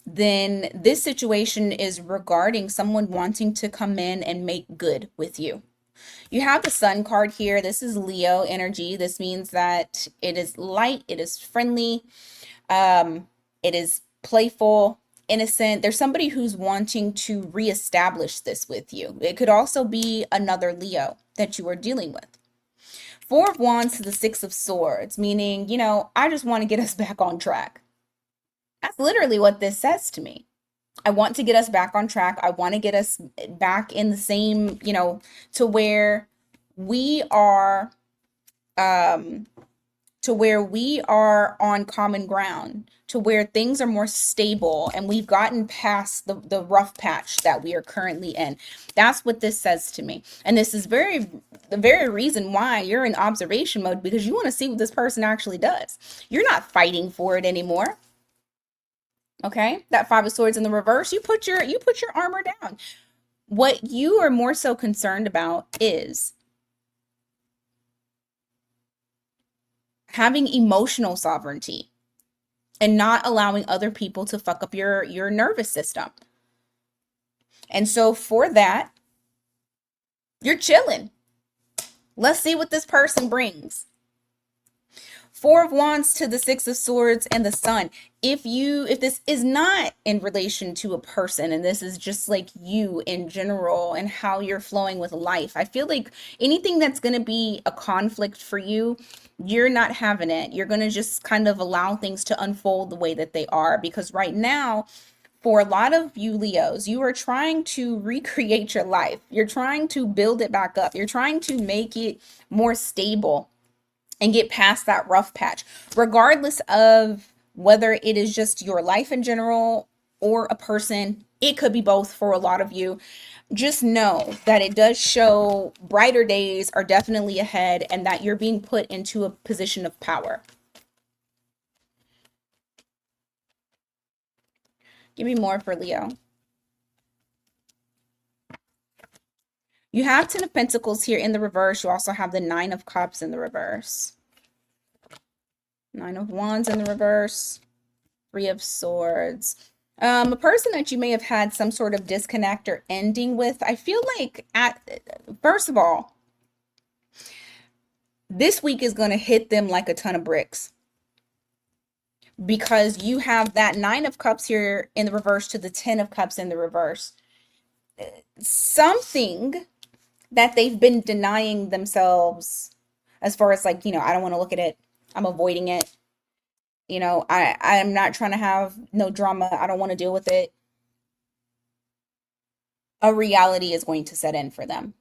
then this situation is regarding someone wanting to come in and make good with you. You have the Sun card here. This is Leo energy. This means that it is light, it is friendly, it is playful, innocent. There's somebody who's wanting to reestablish this with you. It could also be another Leo that you are dealing with. Four of Wands to the Six of Swords, meaning, I just want to get us back on track. That's literally what this says to me. I want to get us back on track. I want to get us back in the same, to where we are um to where we are on common ground, to where things are more stable and we've gotten past the rough patch that we are currently in. That's what this says to me. And this is the very reason why you're in observation mode, because you want to see what this person actually does. You're not fighting for it anymore. Okay, that Five of Swords in the reverse, you put your armor down. What you are more so concerned about is having emotional sovereignty and not allowing other people to fuck up your nervous system. And so for that, you're chilling. Let's see what this person brings. Four of Wands to the Six of Swords and the Sun. If this is not in relation to a person and this is just like you in general and how you're flowing with life, I feel like anything that's going to be a conflict for you, you're not having it. You're going to just kind of allow things to unfold the way that they are, because right now, for a lot of you Leos, you are trying to recreate your life. You're trying to build it back up. You're trying to make it more stable and get past that rough patch, regardless of whether it is just your life in general or a person. It could be both for a lot of you. Just know that it does show brighter days are definitely ahead and that you're being put into a position of power. Give me more for Leo. You have Ten of Pentacles here in the reverse. You also have the Nine of Cups in the reverse. Nine of Wands in the reverse. Three of Swords. A person that you may have had some sort of disconnect or ending with. I feel like first of all, this week is going to hit them like a ton of bricks, because you have that Nine of Cups here in the reverse to the Ten of Cups in the reverse. Something that they've been denying themselves, as far as like, I don't want to look at it. I'm avoiding it. I'm not trying to have no drama. I don't want to deal with it. A reality is going to set in for them.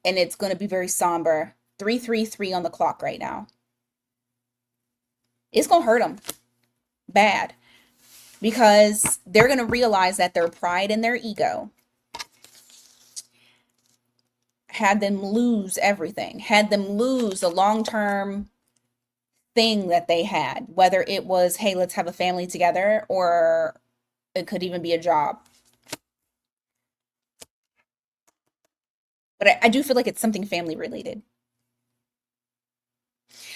And it's going to be very somber. 333 on the clock right now. It's going to hurt them bad, because they're going to realize that their pride and their ego had them lose everything, had them lose a long-term thing that they had, whether it was, hey, let's have a family together, or it could even be a job. But I do feel like it's something family related.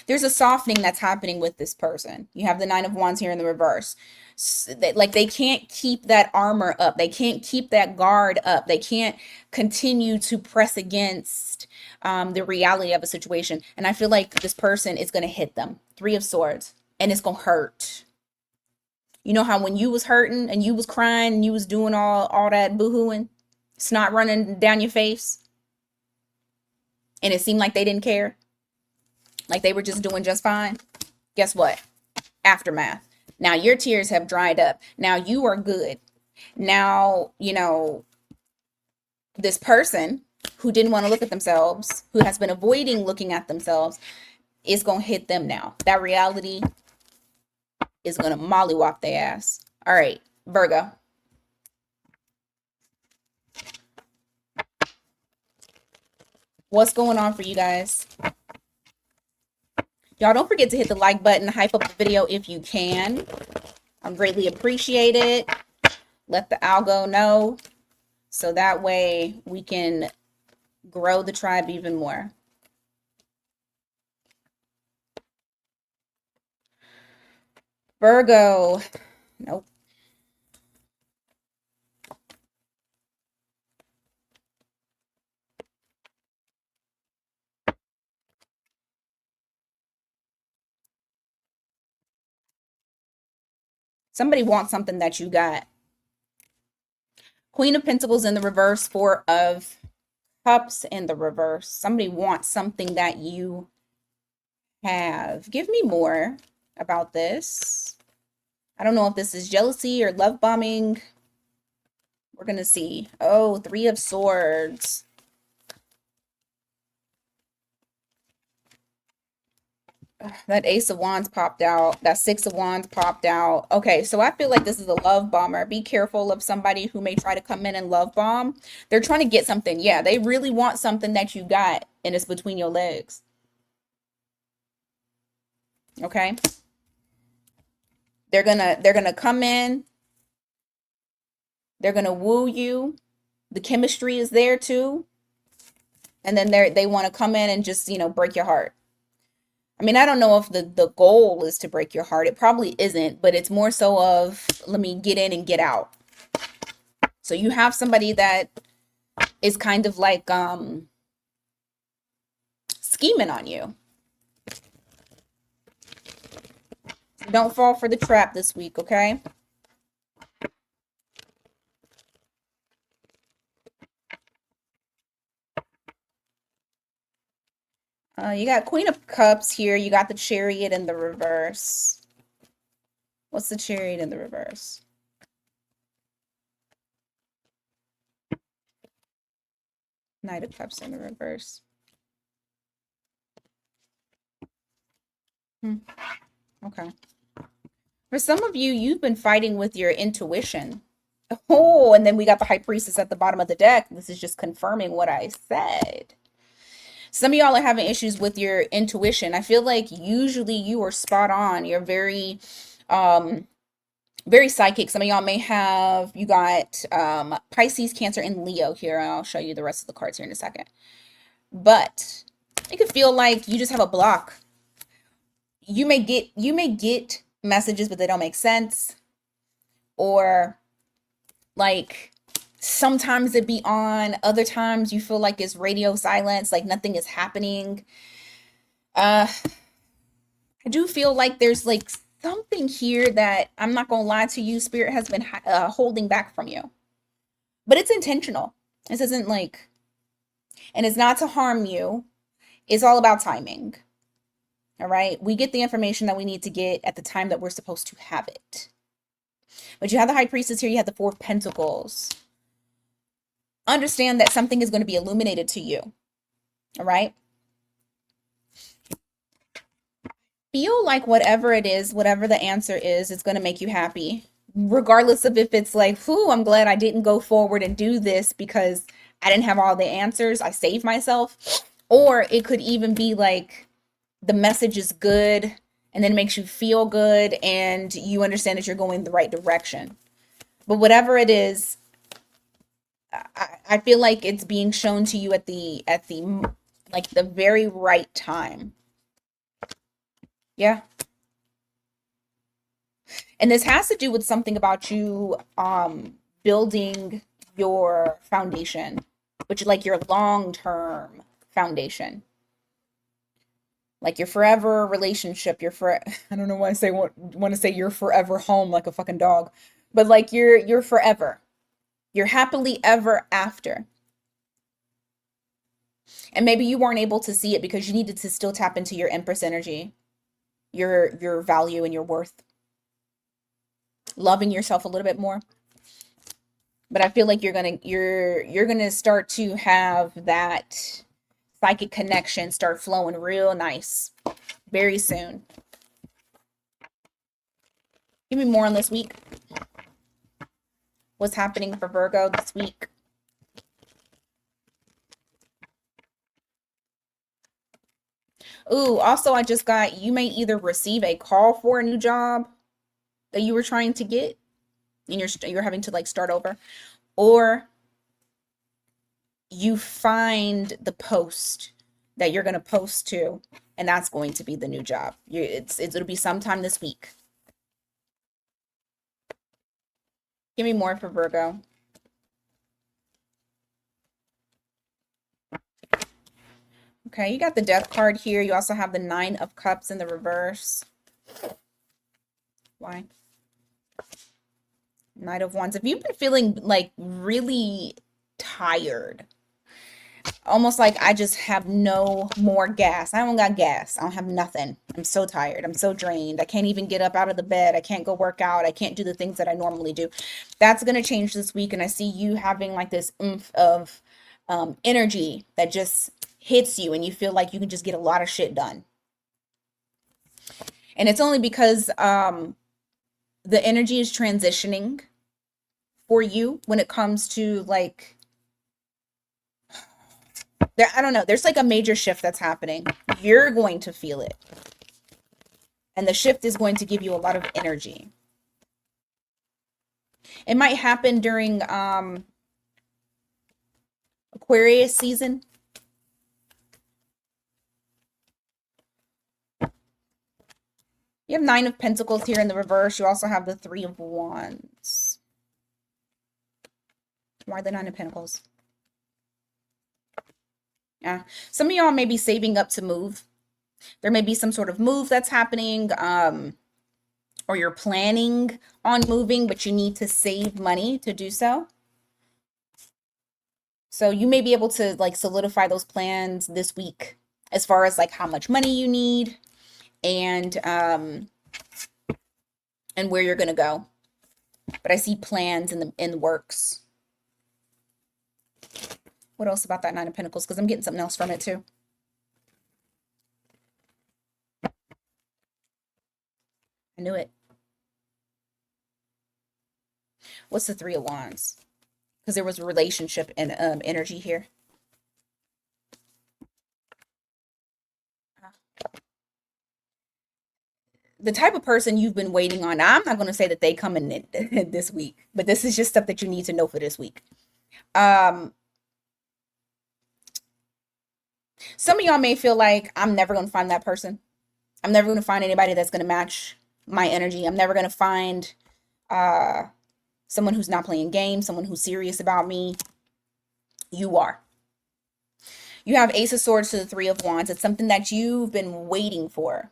There's a softening that's happening with this person. You have the Nine of Wands here in the reverse. Like they can't keep that armor up. They can't keep that guard up. They can't continue to press against the reality of a situation. And I feel like this person is going to hit them. Three of Swords. And it's going to hurt. You know how when you was hurting and you was crying and you was doing all that boohooing, snot running down your face, and it seemed like they didn't care? Like they were just doing just fine? Guess what? Aftermath. Now your tears have dried up. Now you are good. Now, this person who didn't want to look at themselves, who has been avoiding looking at themselves, is going to hit them now. That reality is going to mollywop their ass. All right, Virgo. What's going on for you guys? Y'all don't forget to hit the like button, hype up the video if you can. I greatly appreciate it. Let the algo know so that way we can grow the tribe even more. Virgo. Nope. Somebody wants something that you got. Queen of Pentacles in the reverse, Four of Cups in the reverse. Somebody wants something that you have. Give me more about this. I don't know if this is jealousy or love bombing. We're going to see. Oh, Three of Swords. That Ace of Wands popped out. That Six of Wands popped out. Okay, so I feel like this is a love bomber. Be careful of somebody who may try to come in and love bomb. They're trying to get something. Yeah, they really want something that you got, and it's between your legs. Okay? They're gonna come in. They're gonna woo you. The chemistry is there too. And then they want to come in and just, break your heart. I mean, I don't know if the goal is to break your heart. It probably isn't, but it's more so of, let me get in and get out. So you have somebody that is kind of like scheming on you. Don't fall for the trap this week, okay? You got Queen of Cups here. You got the Chariot in the reverse. What's the Chariot in the reverse? Knight of Cups in the reverse. Okay. For some of you, you've been fighting with your intuition. Oh, and then we got the High Priestess at the bottom of the deck. This is just confirming what I said. Some of y'all are having issues with your intuition. I feel like usually you are spot on. You're very very psychic. Some of y'all may have, you got Pisces, Cancer, and Leo here. I'll show you the rest of the cards here in a second. But it could feel like you just have a block. You may get messages, but they don't make sense. Or like sometimes it be on, other times you feel like it's radio silence, like nothing is happening. I do feel like there's like something here that, I'm not gonna lie to you, Spirit has been holding back from you. But it's intentional. This isn't like, and it's not to harm you. It's all about timing. All right? We get the information that we need to get at the time that we're supposed to have it. But you have the High Priestess here, you have the Four of Pentacles. Understand that something is going to be illuminated to you. All right? Feel like whatever it is, whatever the answer is, it's going to make you happy. Regardless of if it's like, whew, I'm glad I didn't go forward and do this because I didn't have all the answers. I saved myself. Or it could even be like the message is good and then it makes you feel good and you understand that you're going the right direction. But whatever it is, I feel like it's being shown to you at the like the very right time. Yeah. And this has to do with something about you building your foundation, which is like your long-term foundation. Like your forever relationship, I don't know why I want to say your forever home like a fucking dog. But like you're forever. You're happily ever after. And maybe you weren't able to see it because you needed to still tap into your Empress energy, your value and your worth. Loving yourself a little bit more. But I feel like you're gonna start to have that psychic connection start flowing real nice very soon. Give me more on this week. What's happening for Virgo this week? Ooh, also I just got, you may either receive a call for a new job that you were trying to get and you're having to like start over, or you find the post that you're going to post to, and that's going to be the new job. It'll be sometime this week. Give me more for Virgo. Okay, you got the Death card here. You also have the Nine of Cups in the reverse. Why? Knight of Wands. If you've been feeling like really tired, almost like I just have no more gas. I don't got gas. I don't have nothing. I'm so tired. I'm so drained. I can't even get up out of the bed. I can't go work out. I can't do the things that I normally do. That's going to change this week. And I see you having like this oomph of energy that just hits you and you feel like you can just get a lot of shit done. And it's only because the energy is transitioning for you when it comes to like, there, I don't know, there's like a major shift that's happening. You're going to feel it. And the shift is going to give you a lot of energy. It might happen during Aquarius season. You have Nine of Pentacles here in the reverse. You also have the Three of Wands. Why the Nine of Pentacles? Yeah. Some of y'all may be saving up to move. There may be some sort of move that's happening, or you're planning on moving, but you need to save money to do so. So you may be able to like solidify those plans this week as far as like how much money you need and where you're going to go. But I see plans in the works. What else about that Nine of Pentacles? Because I'm getting something else from it too. I knew it. What's the Three of Wands? Because there was a relationship and energy here. The type of person you've been waiting on, I'm not going to say that they come in this week, but this is just stuff that you need to know for this week. Some of y'all may feel like I'm never going to find that person. I'm never going to find anybody that's going to match my energy. I'm never going to find someone who's not playing games, someone who's serious about me. You are. You have Ace of Swords to the Three of Wands. It's something that you've been waiting for,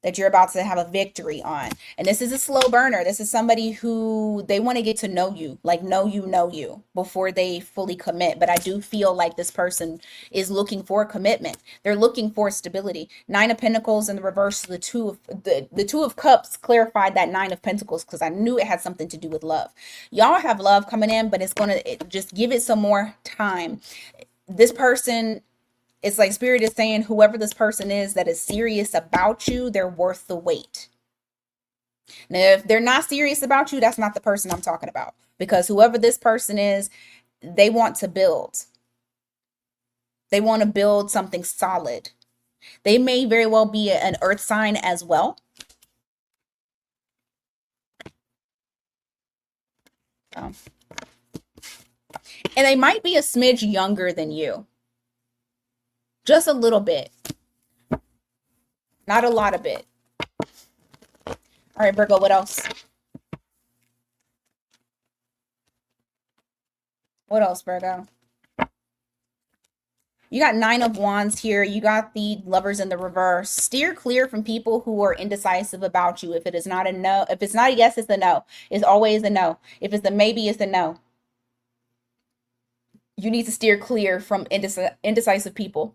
that you're about to have a victory on. And this is a slow burner. This is somebody who they want to get to know you, like know you before they fully commit. But I do feel like this person is looking for commitment. They're looking for stability. Nine of Pentacles in the reverse, the Two of Cups clarified that Nine of Pentacles because I knew it had something to do with love. Y'all have love coming in, but it's going to just give it some more time. This person, it's like Spirit is saying, whoever this person is that is serious about you, they're worth the wait. Now, if they're not serious about you, that's not the person I'm talking about. Because whoever this person is, they want to build. They want to build something solid. They may very well be an earth sign as well. And they might be a smidge younger than you. Just a little bit. Not a lot of it. All right, Virgo, what else? What else, Virgo? You got Nine of Wands here. You got the Lovers in the reverse. Steer clear from people who are indecisive about you. If it is not a no, if it's not a yes, it's a no. It's always a no. If it's a maybe, it's a no. You need to steer clear from indecisive people.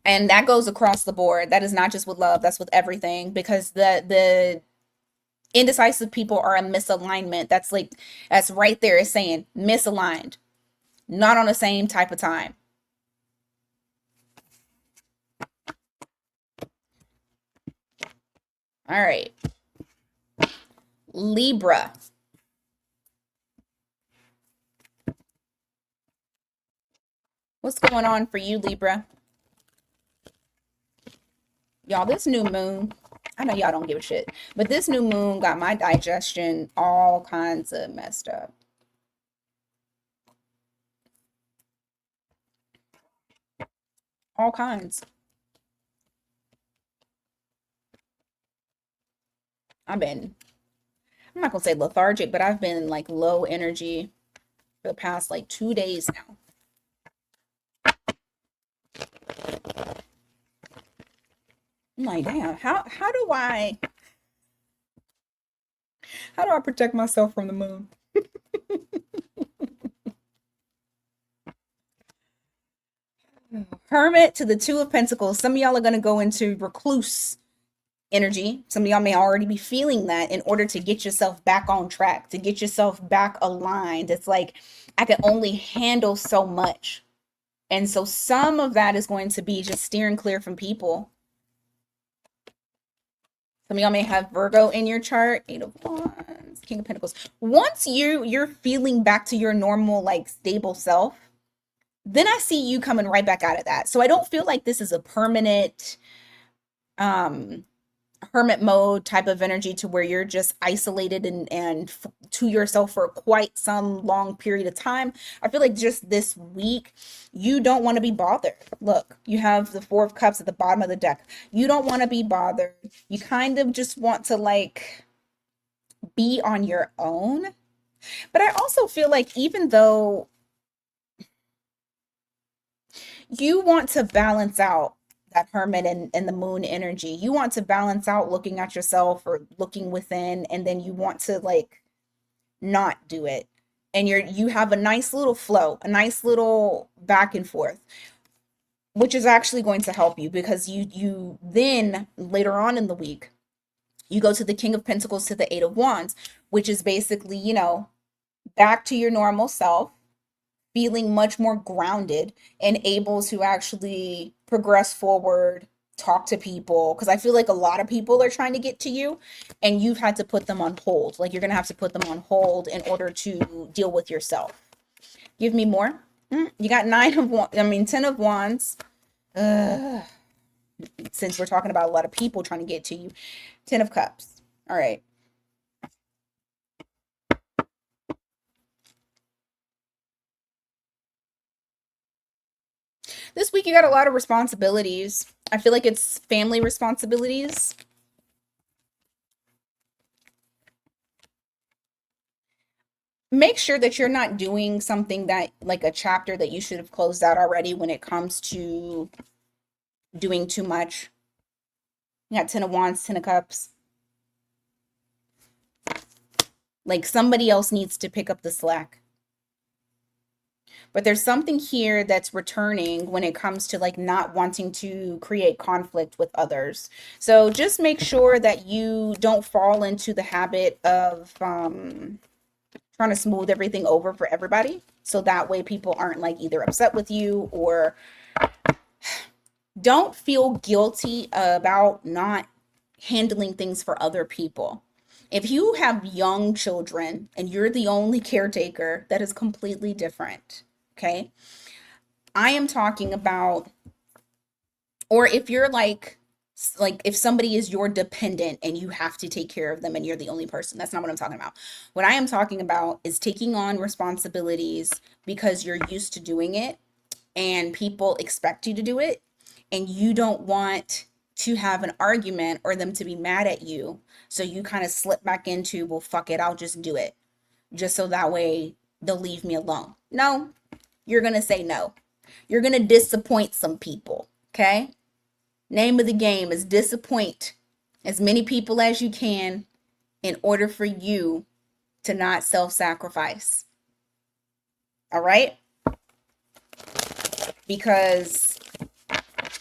And that goes across the board. That is not just with love. That's with everything. Because the indecisive people are a misalignment. That's right there. It's saying misaligned. Not on the same type of time. All right. Libra. What's going on for you, Libra? Y'all, this new moon, I know y'all don't give a shit, but this new moon got my digestion all kinds of messed up. All kinds. I've been, I'm not gonna say lethargic, but I've been like low energy for the past like 2 days now. I'm like, damn, how do I protect myself from the moon? Hermit to the Two of Pentacles. Some of y'all are gonna go into recluse energy. Some of y'all may already be feeling that in order to get yourself back on track, to get yourself back aligned. It's like I can only handle so much. And so some of that is going to be just steering clear from people. Some of y'all may have Virgo in your chart. Eight of Wands, King of Pentacles. Once you're feeling back to your normal, like stable self, then I see you coming right back out of that. So I don't feel like this is a permanent hermit mode type of energy to where you're just isolated and to yourself for quite some long period of time. I feel like just this week, you don't want to be bothered. Look, you have the Four of Cups at the bottom of the deck. You don't want to be bothered. You kind of just want to like be on your own. But I also feel like even though you want to balance out that hermit and the moon energy, you want to balance out looking at yourself or looking within, and then you want to like not do it. And you have a nice little flow, a nice little back and forth, which is actually going to help you because you then later on in the week, you go to the King of Pentacles to the Eight of Wands, which is basically, back to your normal self, feeling much more grounded and able to actually progress forward, talk to people. Because I feel like a lot of people are trying to get to you and you've had to put them on hold. Like you're going to have to put them on hold in order to deal with yourself. Give me more. You got 10 of Wands. Since we're talking about a lot of people trying to get to you. 10 of Cups. All right. This week you got a lot of responsibilities. I feel like it's family responsibilities. Make sure that you're not doing something that like a chapter that you should have closed out already when it comes to doing too much. You got 10 of Wands, 10 of Cups. Like somebody else needs to pick up the slack. But there's something here that's returning when it comes to like not wanting to create conflict with others. So just make sure that you don't fall into the habit of trying to smooth everything over for everybody. So that way people aren't like either upset with you or don't feel guilty about not handling things for other people. If you have young children and you're the only caretaker, that is completely different. Okay. I am talking about, or if you're like if somebody is your dependent and you have to take care of them and you're the only person, that's not what I'm talking about. What I am talking about is taking on responsibilities because you're used to doing it and people expect you to do it and you don't want to have an argument or them to be mad at you. So you kind of slip back into, well, fuck it, I'll just do it. Just so that way they'll leave me alone. No, you're going to say no. You're going to disappoint some people, okay? Name of the game is disappoint as many people as you can in order for you to not self-sacrifice. All right? Because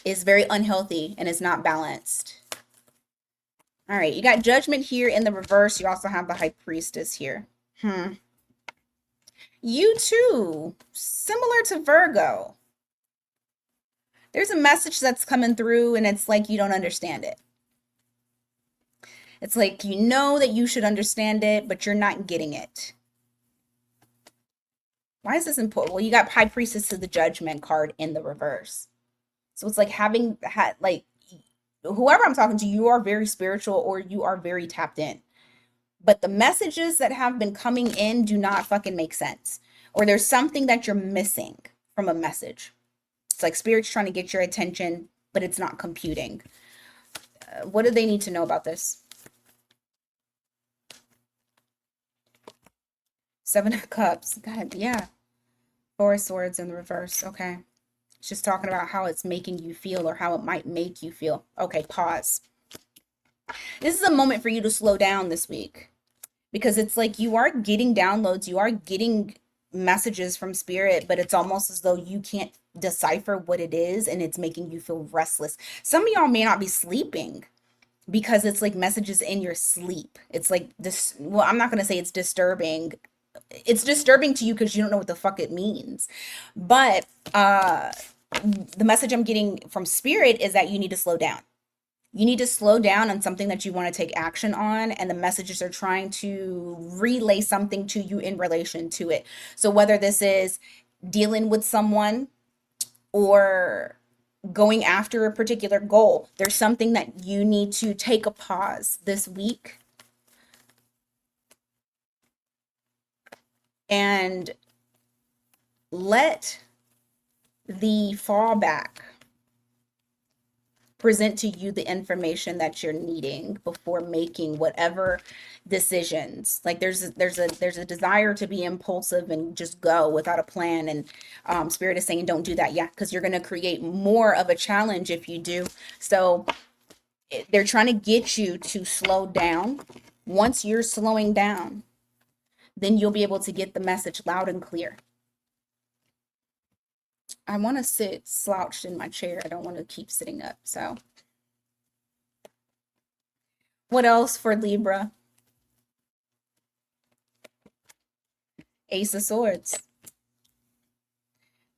it's very unhealthy and it's not balanced. All right, you got Judgment here in the reverse. You also have the High Priestess here. You too, similar to Virgo. There's a message that's coming through and it's like you don't understand it. It's like you know that you should understand it, but you're not getting it. Why is this important? Well, you got High Priestess to the Judgment card in the reverse. So it's like having like whoever I'm talking to, you are very spiritual or you are very tapped in. But the messages that have been coming in do not fucking make sense. Or there's something that you're missing from a message. It's like spirit's trying to get your attention, but it's not computing. What do they need to know about this? Seven of Cups. God, yeah. Four of Swords in the reverse. Okay. It's just talking about how it's making you feel or how it might make you feel. Okay, pause. This is a moment for you to slow down this week because it's like you are getting downloads, you are getting messages from spirit, but it's almost as though you can't decipher what it is and it's making you feel restless. Some of y'all may not be sleeping because it's like messages in your sleep. It's like this, well, I'm not going to say it's disturbing. It's disturbing to you because you don't know what the fuck it means. But the message I'm getting from spirit is that you need to slow down. You need to slow down on something that you want to take action on, and the messages are trying to relay something to you in relation to it. So whether this is dealing with someone or going after a particular goal, there's something that you need to take a pause this week and let the fallback present to you the information that you're needing before making whatever decisions. Like there's a desire to be impulsive and just go without a plan, and spirit is saying don't do that yet because you're going to create more of a challenge if you do. So they're trying to get you to slow down. Once you're slowing down, then you'll be able to get the message loud and clear. I want to sit slouched in my chair. I don't want to keep sitting up. So what else for Libra? Ace of Swords.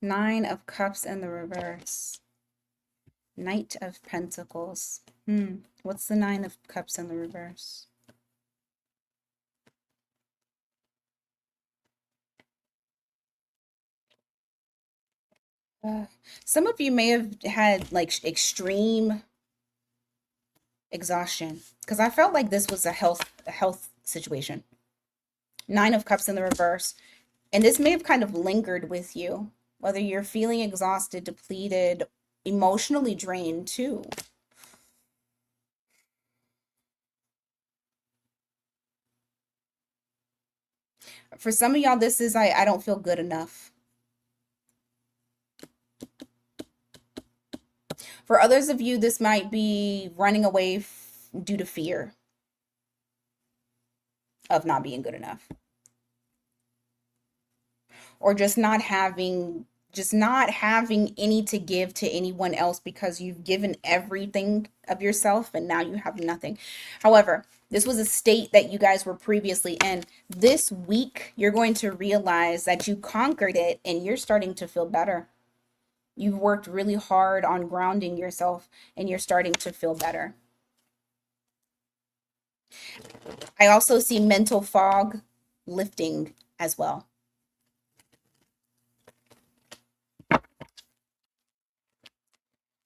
Nine of Cups in the reverse. Knight of Pentacles. What's the Nine of Cups in the reverse? Some of you may have had like extreme exhaustion because I felt like this was a health situation. Nine of Cups in the reverse, and this may have kind of lingered with you, whether you're feeling exhausted, depleted, emotionally drained too. For some of y'all, this is I don't feel good enough. For others of you, this might be running away due to fear of not being good enough. Or just not having any to give to anyone else because you've given everything of yourself and now you have nothing. However, this was a state that you guys were previously in. This week, you're going to realize that you conquered it and you're starting to feel better. You've worked really hard on grounding yourself and you're starting to feel better. I also see mental fog lifting as well.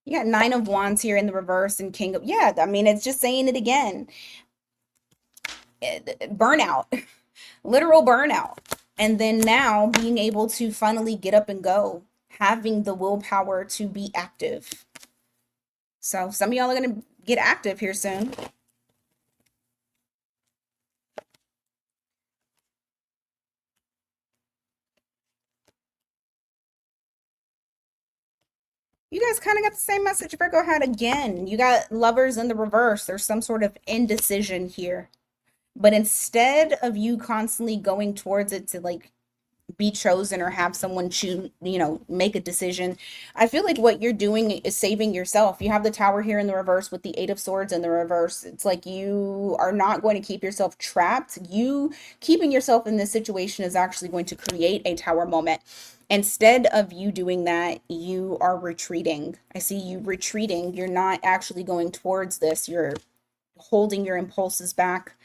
You got Nine of Wands here in the reverse and King of, yeah, I mean, it's just saying it again. Burnout, literal burnout. And then now being able to finally get up and go, having the willpower to be active. So some of y'all are going to get active here soon. You guys kind of got the same message. Virgo had again. You got Lovers in the reverse. There's some sort of indecision here. But instead of you constantly going towards it to like be chosen or have someone choose, make a decision, I feel like what you're doing is saving yourself. You have the Tower here in the reverse with the Eight of Swords in the reverse. It's like you are not going to keep yourself trapped. You keeping yourself in this situation is actually going to create a Tower moment. Instead of you doing that, you are retreating. I see you retreating. You're not actually going towards this. You're holding your impulses back.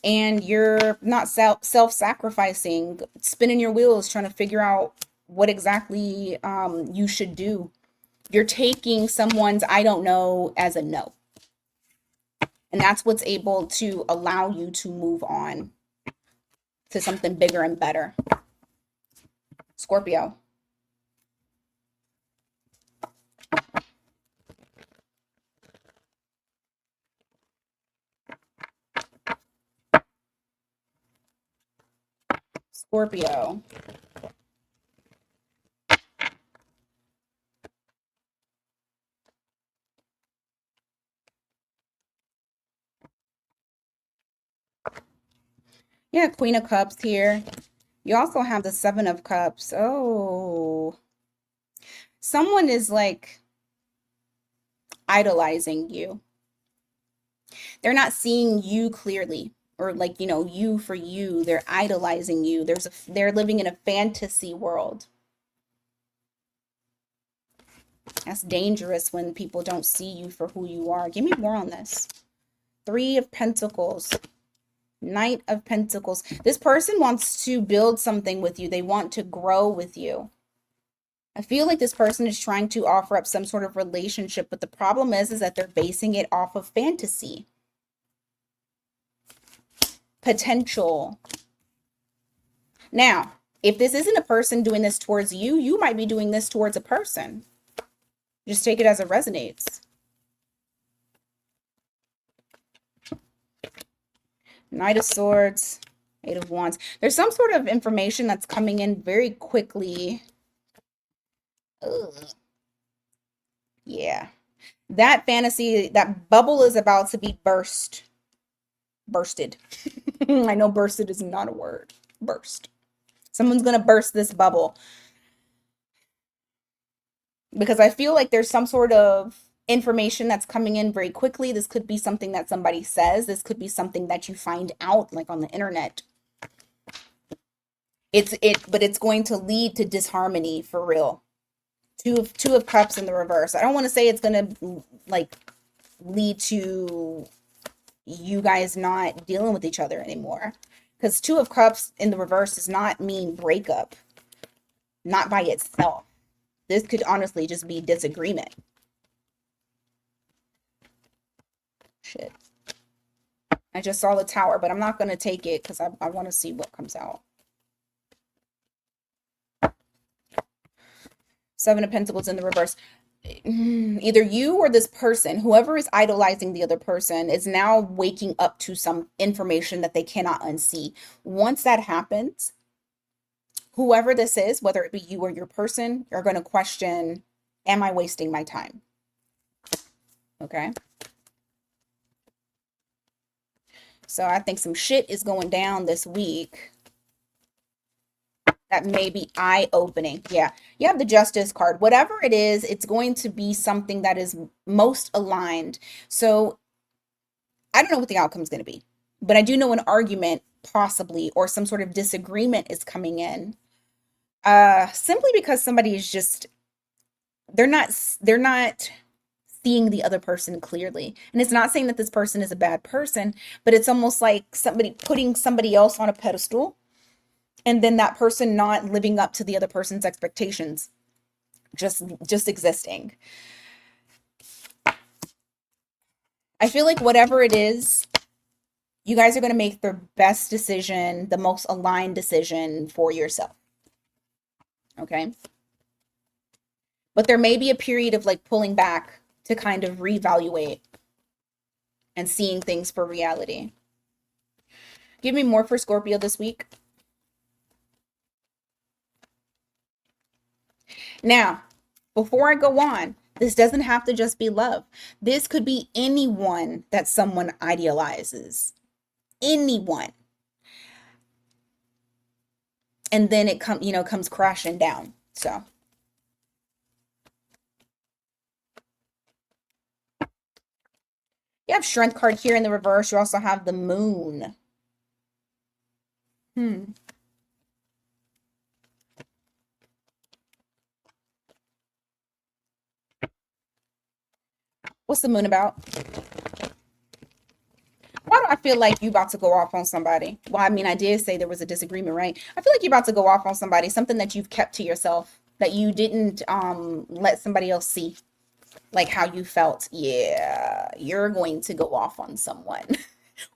And you're not self-sacrificing, spinning your wheels, trying to figure out what exactly you should do. You're taking someone's "I don't know" as a no. And that's what's able to allow you to move on to something bigger and better. Scorpio. Scorpio. Yeah, Queen of Cups here. You also have the Seven of Cups. Oh, someone is like idolizing you. They're not seeing you clearly, or like, you for you. They're idolizing you. They're living in a fantasy world. That's dangerous when people don't see you for who you are. Give me more on this. Three of Pentacles. Knight of Pentacles. This person wants to build something with you. They want to grow with you. I feel like this person is trying to offer up some sort of relationship, but the problem is that they're basing it off of fantasy. Potential. Now, if this isn't a person doing this towards you, you might be doing this towards a person. Just take it as it resonates. Knight of Swords, Eight of Wands. There's some sort of information that's coming in very quickly. Ugh. Yeah. That fantasy, that bubble is about to be bursted. I know bursted is not a word. Burst. Someone's going to burst this bubble. Because I feel like there's some sort of information that's coming in very quickly. This could be something that somebody says. This could be something that you find out like on the internet. But it's going to lead to disharmony for real. Two of Cups in the reverse. I don't want to say it's going to like lead to you guys not dealing with each other anymore. Because Two of Cups in the reverse does not mean breakup. Not by itself. This could honestly just be disagreement. Shit. I just saw the Tower, but I'm not going to take it because I want to see what comes out. Seven of Pentacles in the reverse. Either you or this person, whoever is idolizing the other person, is now waking up to some information that they cannot unsee. Once that happens, whoever this is, whether it be you or your person, are going to question, am I wasting my time? Okay. So I think some shit is going down this week that may be eye-opening. Yeah, you have the Justice card. Whatever it is, it's going to be something that is most aligned. So I don't know what the outcome is going to be, but I do know an argument possibly or some sort of disagreement is coming in. Simply because somebody is just, they're not seeing the other person clearly. And it's not saying that this person is a bad person, but it's almost like somebody putting somebody else on a pedestal and then that person not living up to the other person's expectations, just existing. I feel like whatever it is, you guys are going to make the best decision, the most aligned decision for yourself. Okay? But there may be a period of like pulling back to kind of reevaluate and seeing things for reality. Give me more for Scorpio this week. Now, before I go on, this doesn't have to just be love. This could be anyone that someone idealizes. Anyone. And then it comes crashing down. So you have Strength card here in the reverse. You also have the Moon. What's the Moon about? Why do I feel like you about to go off on somebody? Well, I mean, I did say there was a disagreement, right? I feel like you're about to go off on somebody, something that you've kept to yourself, that you didn't let somebody else see. like how you felt, yeah, you're going to go off on someone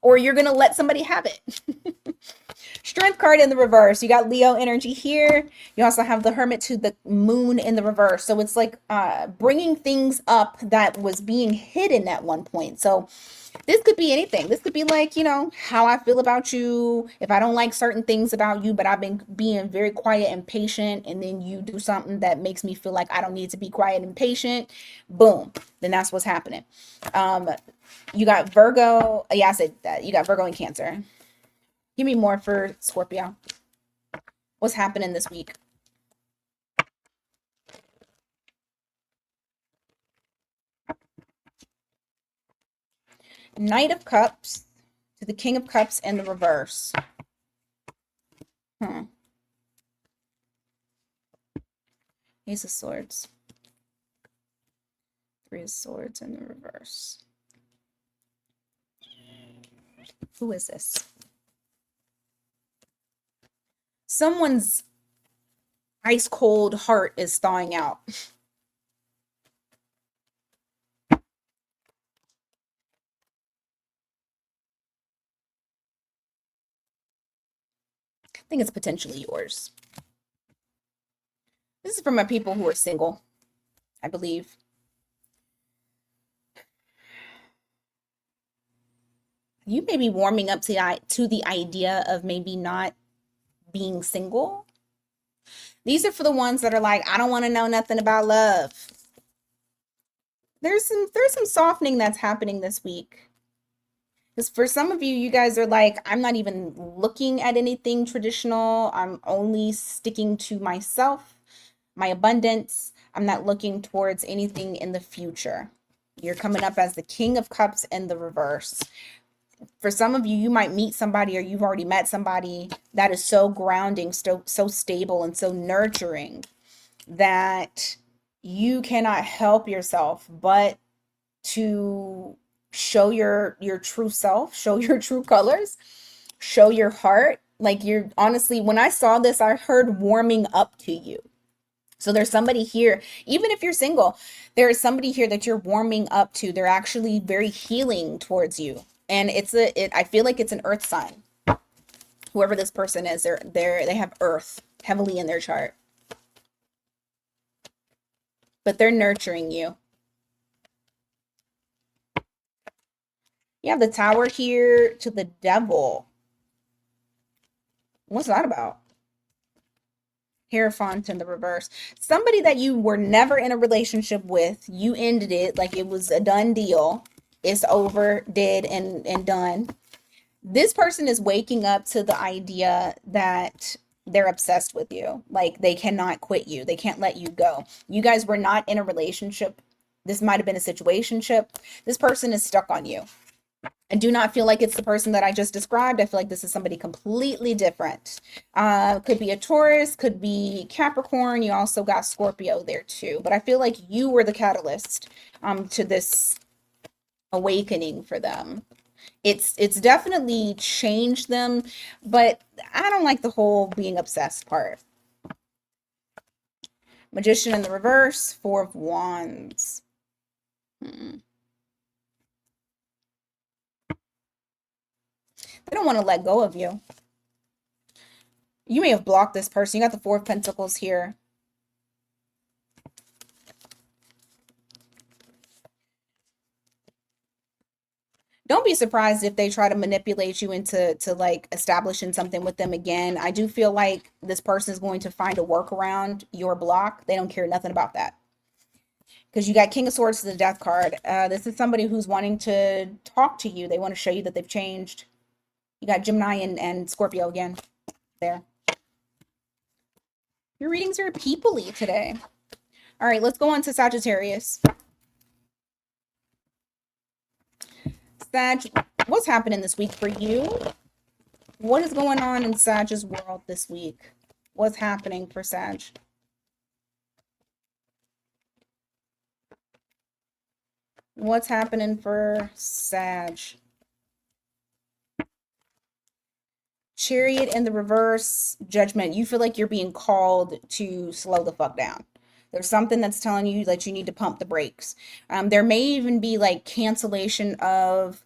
or you're going to let somebody have it. Strength card in the reverse. You got Leo energy here. You also have the Hermit to the Moon in the reverse. So it's like bringing things up that was being hidden at one point. So this could be anything. This could be like, how I feel about you. If I don't like certain things about you, but I've been being very quiet and patient, and then you do something that makes me feel like I don't need to be quiet and patient, boom, then that's what's happening. Um, you got Virgo. Yeah, I said that. You got Virgo and Cancer. Give me more for Scorpio. What's happening this week? Knight of Cups to the King of Cups in the reverse. Ace of Swords. Three of Swords in the reverse. Who is this? Someone's ice cold heart is thawing out. I think it's potentially yours. This is for my people who are single, I believe. You may be warming up to the idea of maybe not being single. These are for the ones that are like, I don't want to know nothing about love. There's some softening that's happening this week. Because for some of you, you guys are like, I'm not even looking at anything traditional. I'm only sticking to myself, my abundance. I'm not looking towards anything in the future. You're coming up as the King of Cups in the reverse. For some of you, you might meet somebody or you've already met somebody that is so grounding, so stable, and so nurturing that you cannot help yourself but to show your true self, show your true colors, show your heart. Like, you're honestly, when I saw this, I heard warming up to you. So there's somebody here, even if you're single, there is somebody here that you're warming up to. They're actually very healing towards you. And I feel like it's an earth sign. Whoever this person is, they have earth heavily in their chart. But they're nurturing you. You have the Tower here to the Devil. What's that about? Hierophant in the reverse. Somebody that you were never in a relationship with, you ended it like it was a done deal. It's over, dead, and done. This person is waking up to the idea that they're obsessed with you. Like, they cannot quit you. They can't let you go. You guys were not in a relationship. This might have been a situationship. This person is stuck on you. I do not feel like it's the person that I just described. I feel like this is somebody completely different. Could be a Taurus, could be Capricorn. You also got Scorpio there too. But I feel like you were the catalyst to this awakening for them. It's definitely changed them, but I don't like the whole being obsessed part. Magician in the reverse, Four of Wands. They don't want to let go of you. You may have blocked this person. You got the Four of Pentacles here. Don't be surprised if they try to manipulate you into like establishing something with them again. I do feel like this person is going to find a workaround your block. They don't care nothing about that. Because you got King of Swords to the Death card. This is somebody who's wanting to talk to you. They want to show you that they've changed. You got Gemini and Scorpio again there. Your readings are peoply today. All right, let's go on to Sagittarius. Sag, what's happening this week for you? What is going on in Sag's world this week? What's happening for Sag? What's happening for Sag? Chariot in the reverse, Judgment. You feel like you're being called to slow the fuck down. There's something that's telling you that you need to pump the brakes. There may even be like cancellation of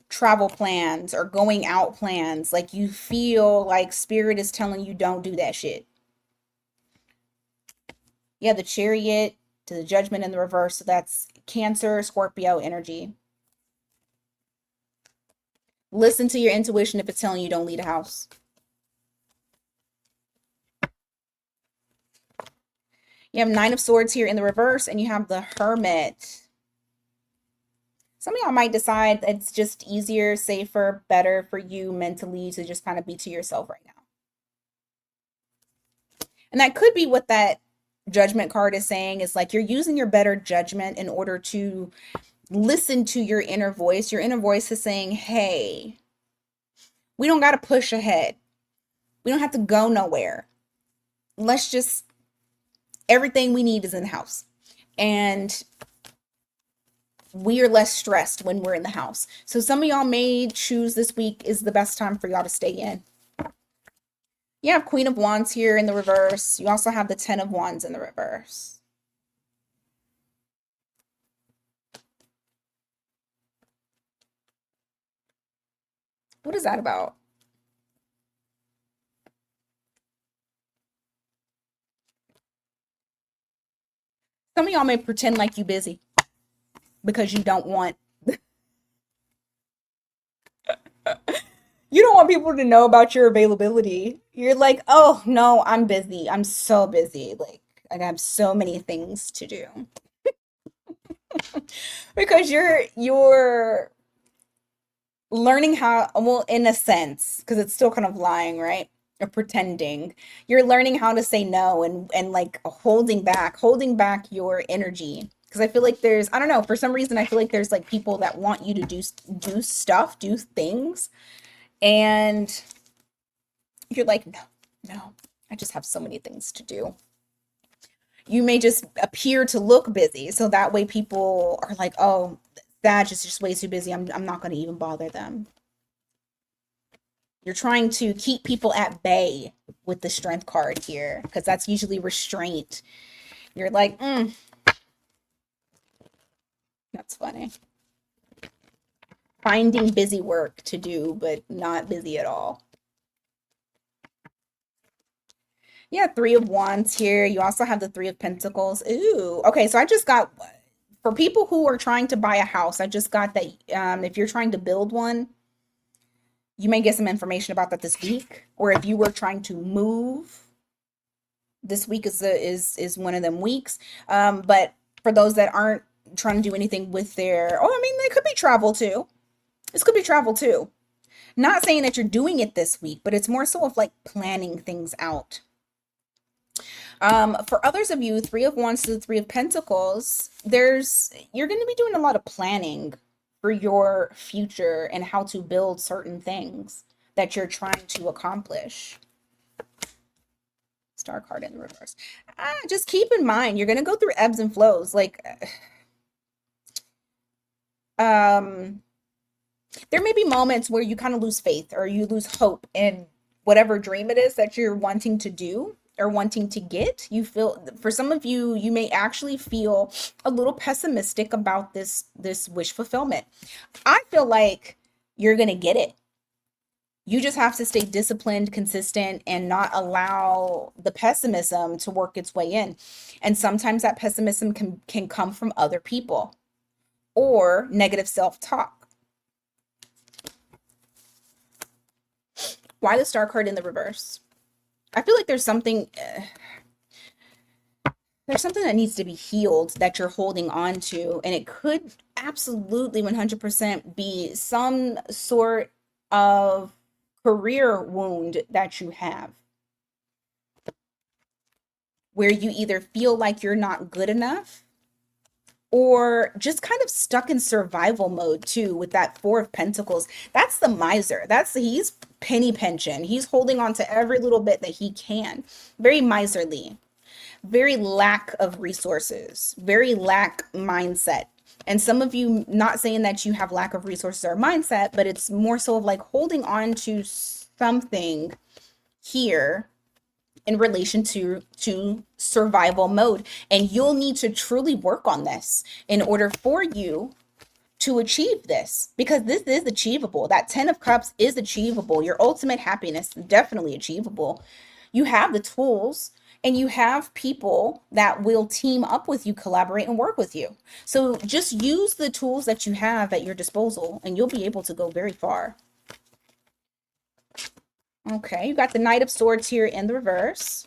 travel plans or going out plans. Like you feel like spirit is telling you don't do that shit. Yeah, the chariot to the judgment in the reverse. So that's Cancer, Scorpio energy. Listen to your intuition if it's telling you don't leave the house. You have Nine of Swords here in the reverse, and you have the Hermit. Some of y'all might decide it's just easier, safer, better for you mentally to just kind of be to yourself right now. And that could be what that judgment card is saying, is like you're using your better judgment in order to listen to your inner voice. Your inner voice is saying, hey, we don't got to push ahead. We don't have to go nowhere. Let's just, everything we need is in the house. And we are less stressed when we're in the house. So some of y'all may choose this week is the best time for y'all to stay in. You have Queen of Wands here in the reverse. You also have the Ten of Wands in the reverse. What is that about? Some of y'all may pretend like you busy because you don't want you don't want people to know about your availability. You're like, "Oh, no, I'm busy. I'm so busy. Like I have so many things to do." Because you're learning how, well, in a sense, because it's still kind of lying, right? Or pretending. You're learning how to say no, and like holding back your energy. Because I feel like there's, I don't know, for some reason I feel like there's like people that want you to do stuff, do things, and you're like, no, no, I just have so many things to do. You may just appear to look busy, so that way people are like, oh, that just way too busy. I'm not going to even bother them. You're trying to keep people at bay with the Strength card here, because that's usually restraint. You're like, that's funny. Finding busy work to do, but not busy at all. Yeah, Three of Wands here. You also have the Three of Pentacles. Ooh, okay. So I just got, for people who are trying to buy a house, I just got that if you're trying to build one, you may get some information about that this week. Or if you were trying to move, this week is one of them weeks. But for those that aren't trying to do anything with their, oh, I mean, they could be travel too. This could be travel too. Not saying that you're doing it this week, but it's more so of like planning things out. For others of you, Three of Wands to the Three of Pentacles, you're going to be doing a lot of planning for your future and how to build certain things that you're trying to accomplish. Star card in the reverse. Just keep in mind, you're going to go through ebbs and flows. Like, there may be moments where you kind of lose faith or you lose hope in whatever dream it is that you're wanting to do or wanting to get. You feel, for some of you, you may actually feel a little pessimistic about this wish fulfillment. I feel like you're going to get it. You just have to stay disciplined, consistent, and not allow the pessimism to work its way in. And sometimes that pessimism can come from other people or negative self-talk. Why the Star card in the reverse? I feel like there's something that needs to be healed that you're holding on to, and it could absolutely 100% be some sort of career wound that you have, where you either feel like you're not good enough or just kind of stuck in survival mode too, with that Four of Pentacles. That's the miser. He's penny pinching. He's holding on to every little bit that he can. Very miserly, very lack of resources, very lack mindset. And some of you, not saying that you have lack of resources or mindset, but it's more so of like holding on to something here in relation to survival mode. And you'll need to truly work on this in order for you to achieve this, because this is achievable. That 10 of cups is achievable. Your ultimate happiness is definitely achievable. You have the tools, and you have people that will team up with you, collaborate, and work with you. So just use the tools that you have at your disposal, and you'll be able to go very far. Okay, you got the Knight of Swords here in the reverse.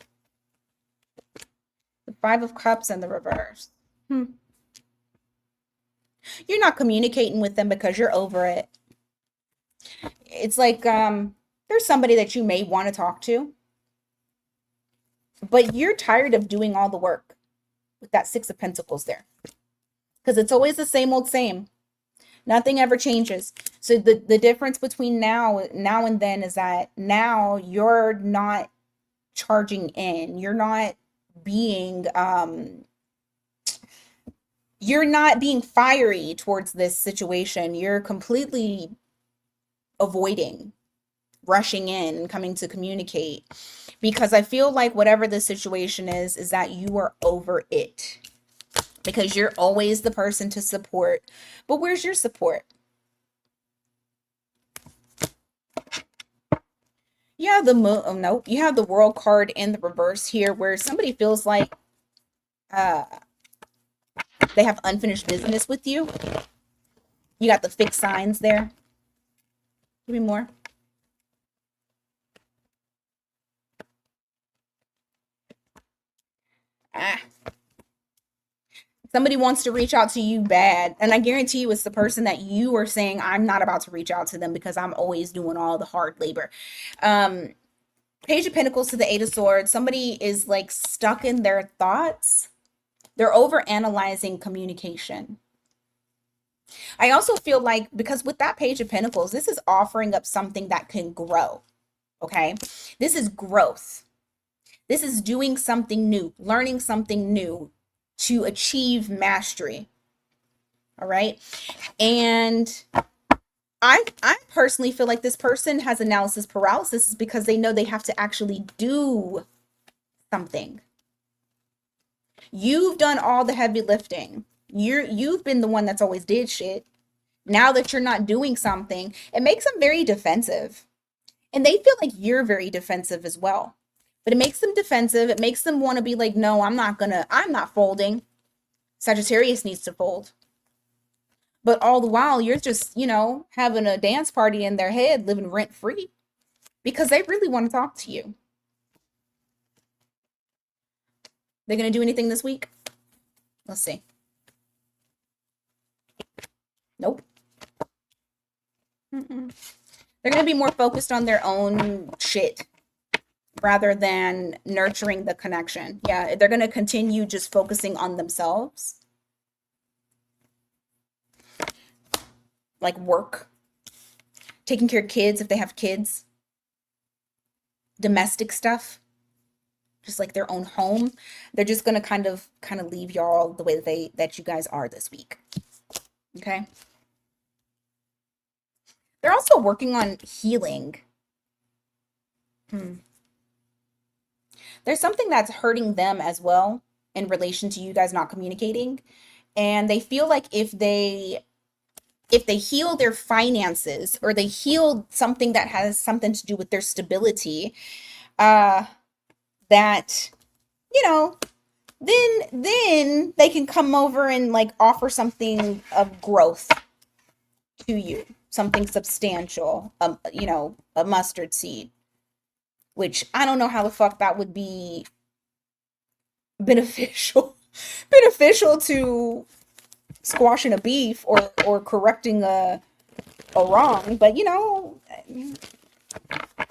The Five of Cups in the reverse. You're not communicating with them because you're over it. It's like there's somebody that you may want to talk to, but you're tired of doing all the work with that Six of Pentacles there. Because it's always the same old same. Nothing ever changes. So the difference between now and then is that now you're not charging in. You're not being fiery towards this situation. You're completely avoiding rushing in and coming to communicate, because I feel like whatever the situation is that you are over it, because you're always the person to support. But where's your support? You have the moon. Oh no, you have the World card in the reverse here, where somebody feels like they have unfinished business with you. You got the fixed signs there. Give me more. Somebody wants to reach out to you bad, and I guarantee you it's the person that you are saying, I'm not about to reach out to them because I'm always doing all the hard labor. Page of Pentacles to the Eight of Swords. Somebody is like stuck in their thoughts. They're over analyzing communication. I also feel like, because with that Page of Pentacles, this is offering up something that can grow. Okay, this is growth. This is doing something new, learning something new to achieve mastery. All right. And I personally feel like this person has analysis paralysis is because they know they have to actually do something. You've done all the heavy lifting. You've been the one that's always did shit. Now that you're not doing something, it makes them very defensive. And they feel like you're very defensive as well. But it makes them defensive. It makes them want to be like, no, I'm not folding. Sagittarius needs to fold. But all the while, you're just, having a dance party in their head, living rent free, because they really want to talk to you. They're going to do anything this week? Let's see. Nope. Mm-mm. They're going to be more focused on their own shit rather than nurturing the connection. Yeah, they're going to continue just focusing on themselves. Like work, taking care of kids if they have kids, domestic stuff, just like their own home. They're just going to kind of leave y'all the way that you guys are this week. Okay. They're also working on healing. There's something that's hurting them as well in relation to you guys not communicating. And they feel like if they heal their finances, or they heal something that has something to do with their stability, that, then they can come over and like offer something of growth to you, something substantial, a mustard seed, which I don't know how the fuck that would be beneficial to squashing a beef or correcting a wrong, but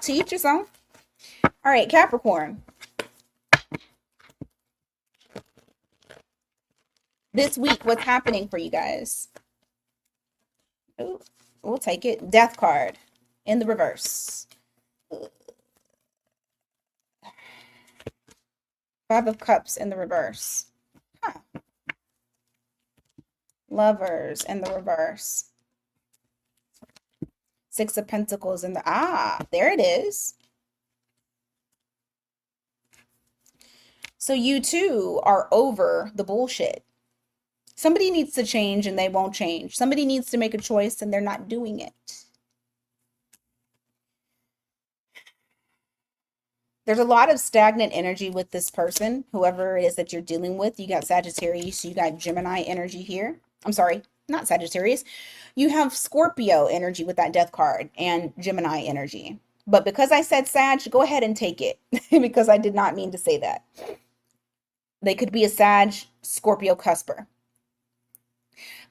to each his own. All right, Capricorn. This week, what's happening for you guys? Ooh, we'll take it. Death card in the reverse. Five of Cups in the reverse. Huh. Lovers in the reverse. Six of Pentacles in the, there it is. So you too are over the bullshit. Somebody needs to change and they won't change. Somebody needs to make a choice and they're not doing it. There's a lot of stagnant energy with this person, whoever it is that you're dealing with. You got Sagittarius, you got Gemini energy here. I'm sorry, not Sagittarius. You have Scorpio energy with that death card and Gemini energy. But because I said Sag, go ahead and take it because I did not mean to say that. They could be a Sag Scorpio cusper.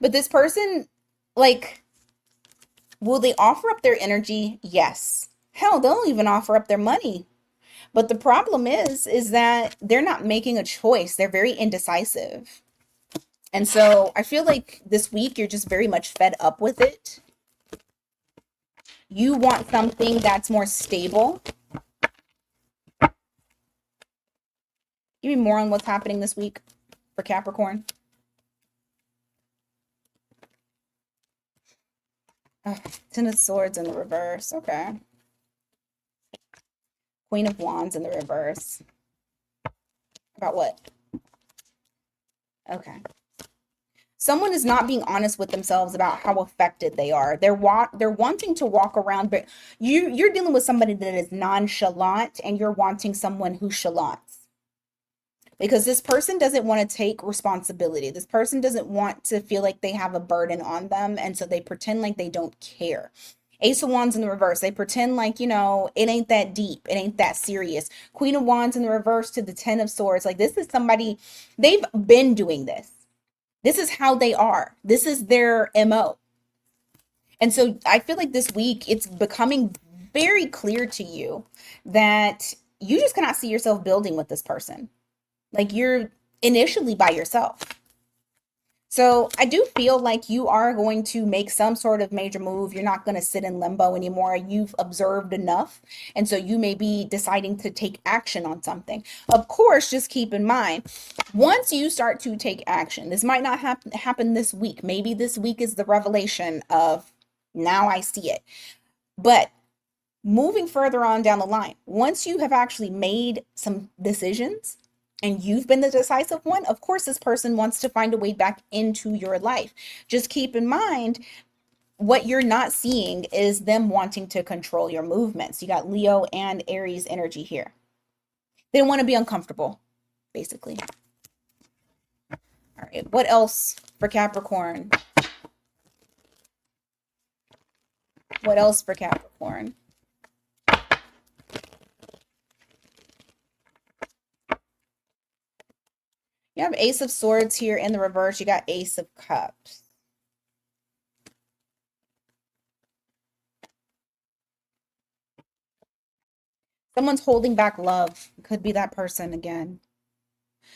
But this person, like, will they offer up their energy? Yes. Hell, they'll even offer up their money. But the problem is that they're not making a choice. They're very indecisive. And so I feel like this week you're just very much fed up with it. You want something that's more stable. Give me more on what's happening this week for Capricorn. Ten of Swords in the reverse. Okay. Queen of Wands in the reverse. About what? Okay. Someone is not being honest with themselves about how affected they are. They're wanting to walk around, but you're dealing with somebody that is nonchalant, and you're wanting someone who's chalant. Because this person doesn't want to take responsibility. This person doesn't want to feel like they have a burden on them, and so they pretend like they don't care. Ace of Wands in the reverse. They pretend like, it ain't that deep. It ain't that serious. Queen of Wands in the reverse to the Ten of Swords. Like, this is somebody, they've been doing this. This is how they are. This is their MO. And so I feel like this week it's becoming very clear to you that you just cannot see yourself building with this person. Like, you're initially by yourself. So I do feel like you are going to make some sort of major move. You're not going to sit in limbo anymore. You've observed enough. And so you may be deciding to take action on something. Of course, just keep in mind, once you start to take action, this might not happen this week. Maybe this week is the revelation of, now I see it. But moving further on down the line, once you have actually made some decisions, and you've been the decisive one, of course, this person wants to find a way back into your life. Just keep in mind, what you're not seeing is them wanting to control your movements. You got Leo and Aries energy here. They don't want to be uncomfortable, basically. All right, what else for Capricorn? What else for Capricorn? You have Ace of Swords here in the reverse. You got Ace of Cups. Someone's holding back love. Could be that person again.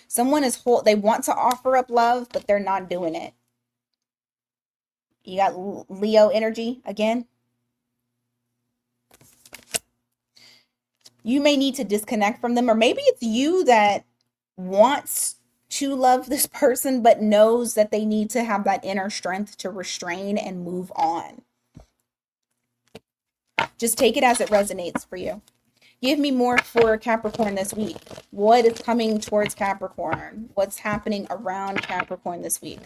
Someone is they want to offer up love, but they're not doing it. You got Leo energy again. You may need to disconnect from them, or maybe it's you that wants to love this person, but knows that they need to have that inner strength to restrain and move on. Just take it as it resonates for you. Give me more for Capricorn this week. What is coming towards Capricorn? What's happening around Capricorn this week?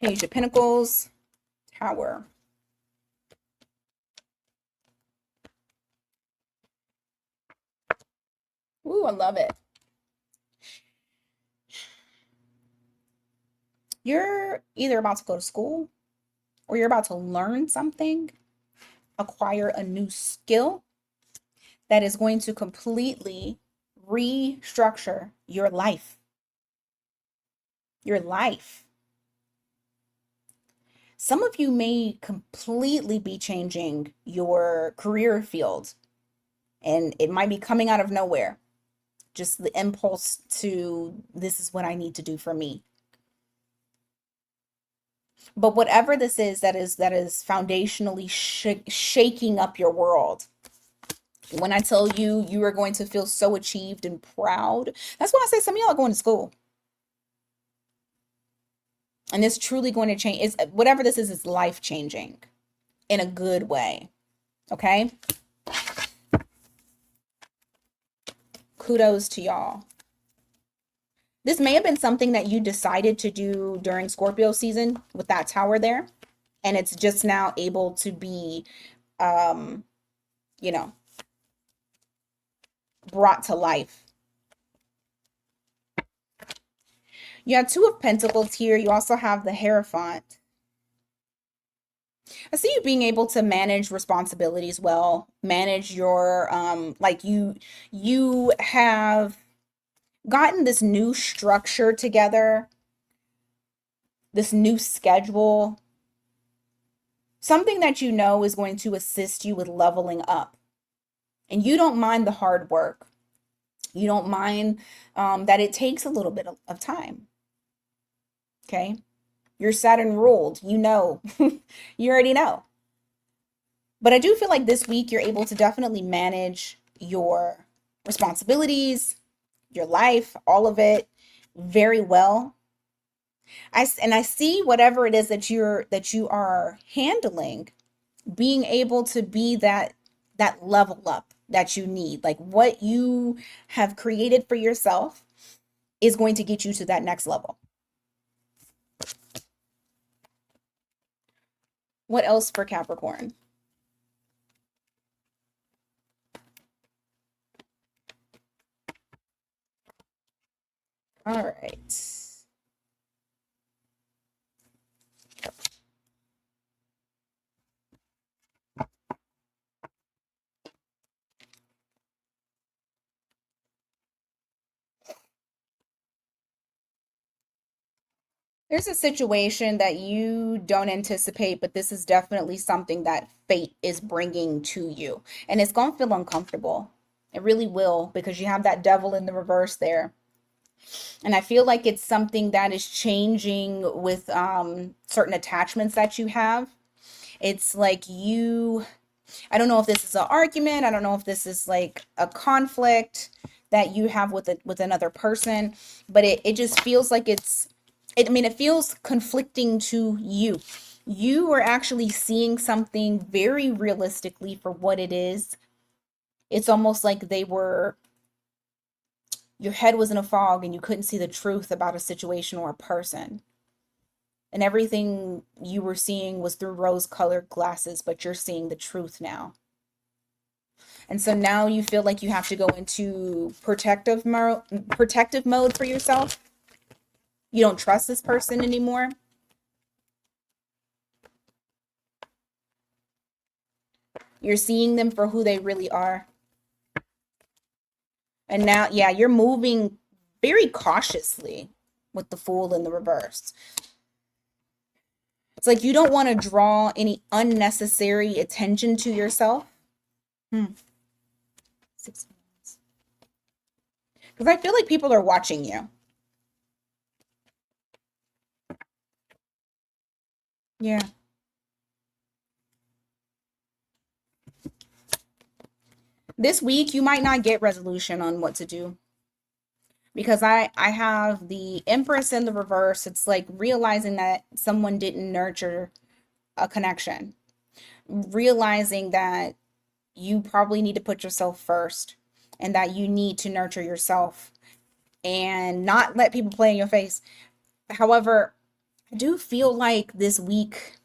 Page of Pentacles, Tower. Ooh, I love it. You're either about to go to school or you're about to learn something, acquire a new skill that is going to completely restructure your life. Your life. Some of you may completely be changing your career field, and it might be coming out of nowhere. Just the impulse to, this is what I need to do for me. But whatever this is, that is foundationally shaking up your world. When I tell you, you are going to feel so achieved and proud. That's why I say some of y'all are going to school. And it's truly going to change. It's whatever this is life changing in a good way. Okay? Kudos to y'all. This may have been something that you decided to do during Scorpio season with that tower there, and it's just now able to be, um, you know, brought to life. You have Two of Pentacles here. You also have the Hierophant. I see you being able to manage responsibilities well, manage your like you have gotten this new structure together, this new schedule, something that you know is going to assist you with leveling up. And you don't mind the hard work. You don't mind that it takes a little bit of time. Okay. You're Saturn ruled. You know, you already know. But I do feel like this week you're able to definitely manage your responsibilities, your life, all of it very well. I see whatever it is that you are handling being able to be that level up that you need. Like what you have created for yourself is going to get you to that next level. What else for Capricorn? All right. There's a situation that you don't anticipate, but this is definitely something that fate is bringing to you. And it's going to feel uncomfortable. It really will, because you have that devil in the reverse there. And I feel like it's something that is changing with certain attachments that you have. It's like I don't know if this is an argument. I don't know if this is like a conflict that you have with another person, but it just feels like I mean, it feels conflicting to you. You are actually seeing something very realistically for what it is. It's almost like your head was in a fog and you couldn't see the truth about a situation or a person. And everything you were seeing was through rose-colored glasses, but you're seeing the truth now. And so now you feel like you have to go into protective mode for yourself. You don't trust this person anymore. You're seeing them for who they really are. And now, yeah, you're moving very cautiously with the Fool in the reverse. It's like you don't want to draw any unnecessary attention to yourself. Hmm. 6 months. Because I feel like people are watching you. Yeah. This week, you might not get resolution on what to do. Because I have the Empress in the reverse. It's like realizing that someone didn't nurture a connection. Realizing that you probably need to put yourself first and that you need to nurture yourself and not let people play in your face. However, I do feel like this week,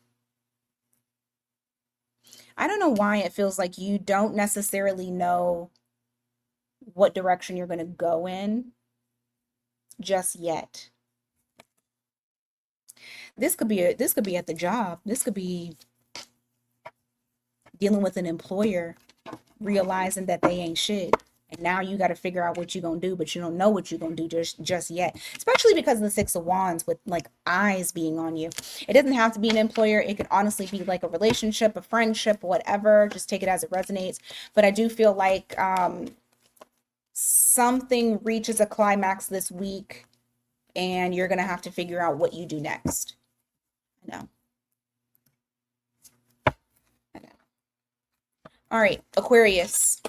I don't know why it feels like you don't necessarily know what direction you're going to go in just yet. This could be at the job. This could be dealing with an employer realizing that they ain't shit. And now you got to figure out what you're going to do, but you don't know what you're going to do just yet. Especially because of the Six of Wands with like eyes being on you. It doesn't have to be an employer. It could honestly be like a relationship, a friendship, whatever. Just take it as it resonates. But I do feel like something reaches a climax this week and you're going to have to figure out what you do next. I know. I know. All right, Aquarius.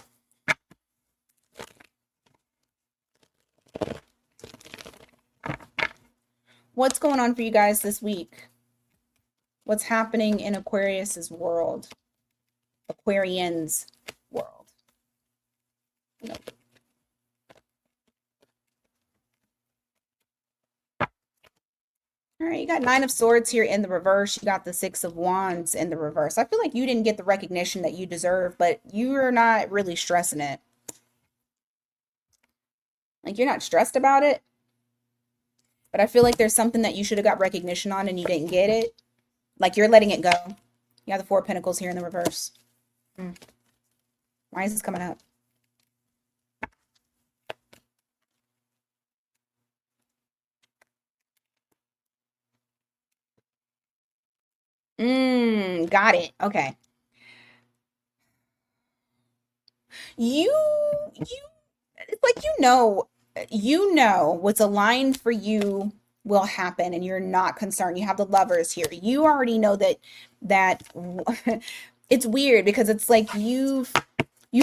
What's going on for you guys this week? What's happening in Aquarius's world? Aquarian's world. Nope. All right, you got Nine of Swords here in the reverse. You got the Six of Wands in the reverse. I feel like you didn't get the recognition that you deserve, but you're not really stressing it. Like, you're not stressed about it, but I feel like there's something that you should have got recognition on and you didn't get it. Like, you're letting it go. You have the Four of Pentacles here in the reverse. Why is this coming up? Got it. Okay. You it's like you know what's aligned for you will happen and you're not concerned. You have the Lovers here. You already know that it's weird because it's like you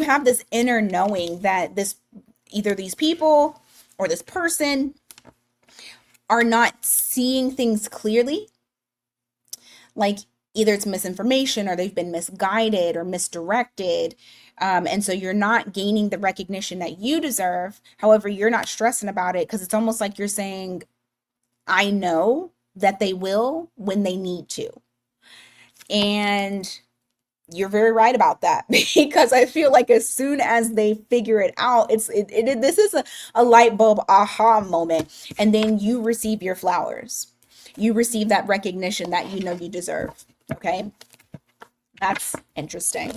have this inner knowing that either these people or this person are not seeing things clearly. Like either it's misinformation or they've been misguided or misdirected. And so you're not gaining the recognition that you deserve. However, you're not stressing about it because it's almost like you're saying, I know that they will when they need to. And you're very right about that because I feel like as soon as they figure it out, this is a light bulb aha moment. And then you receive your flowers. You receive that recognition that you know you deserve. Okay. That's interesting.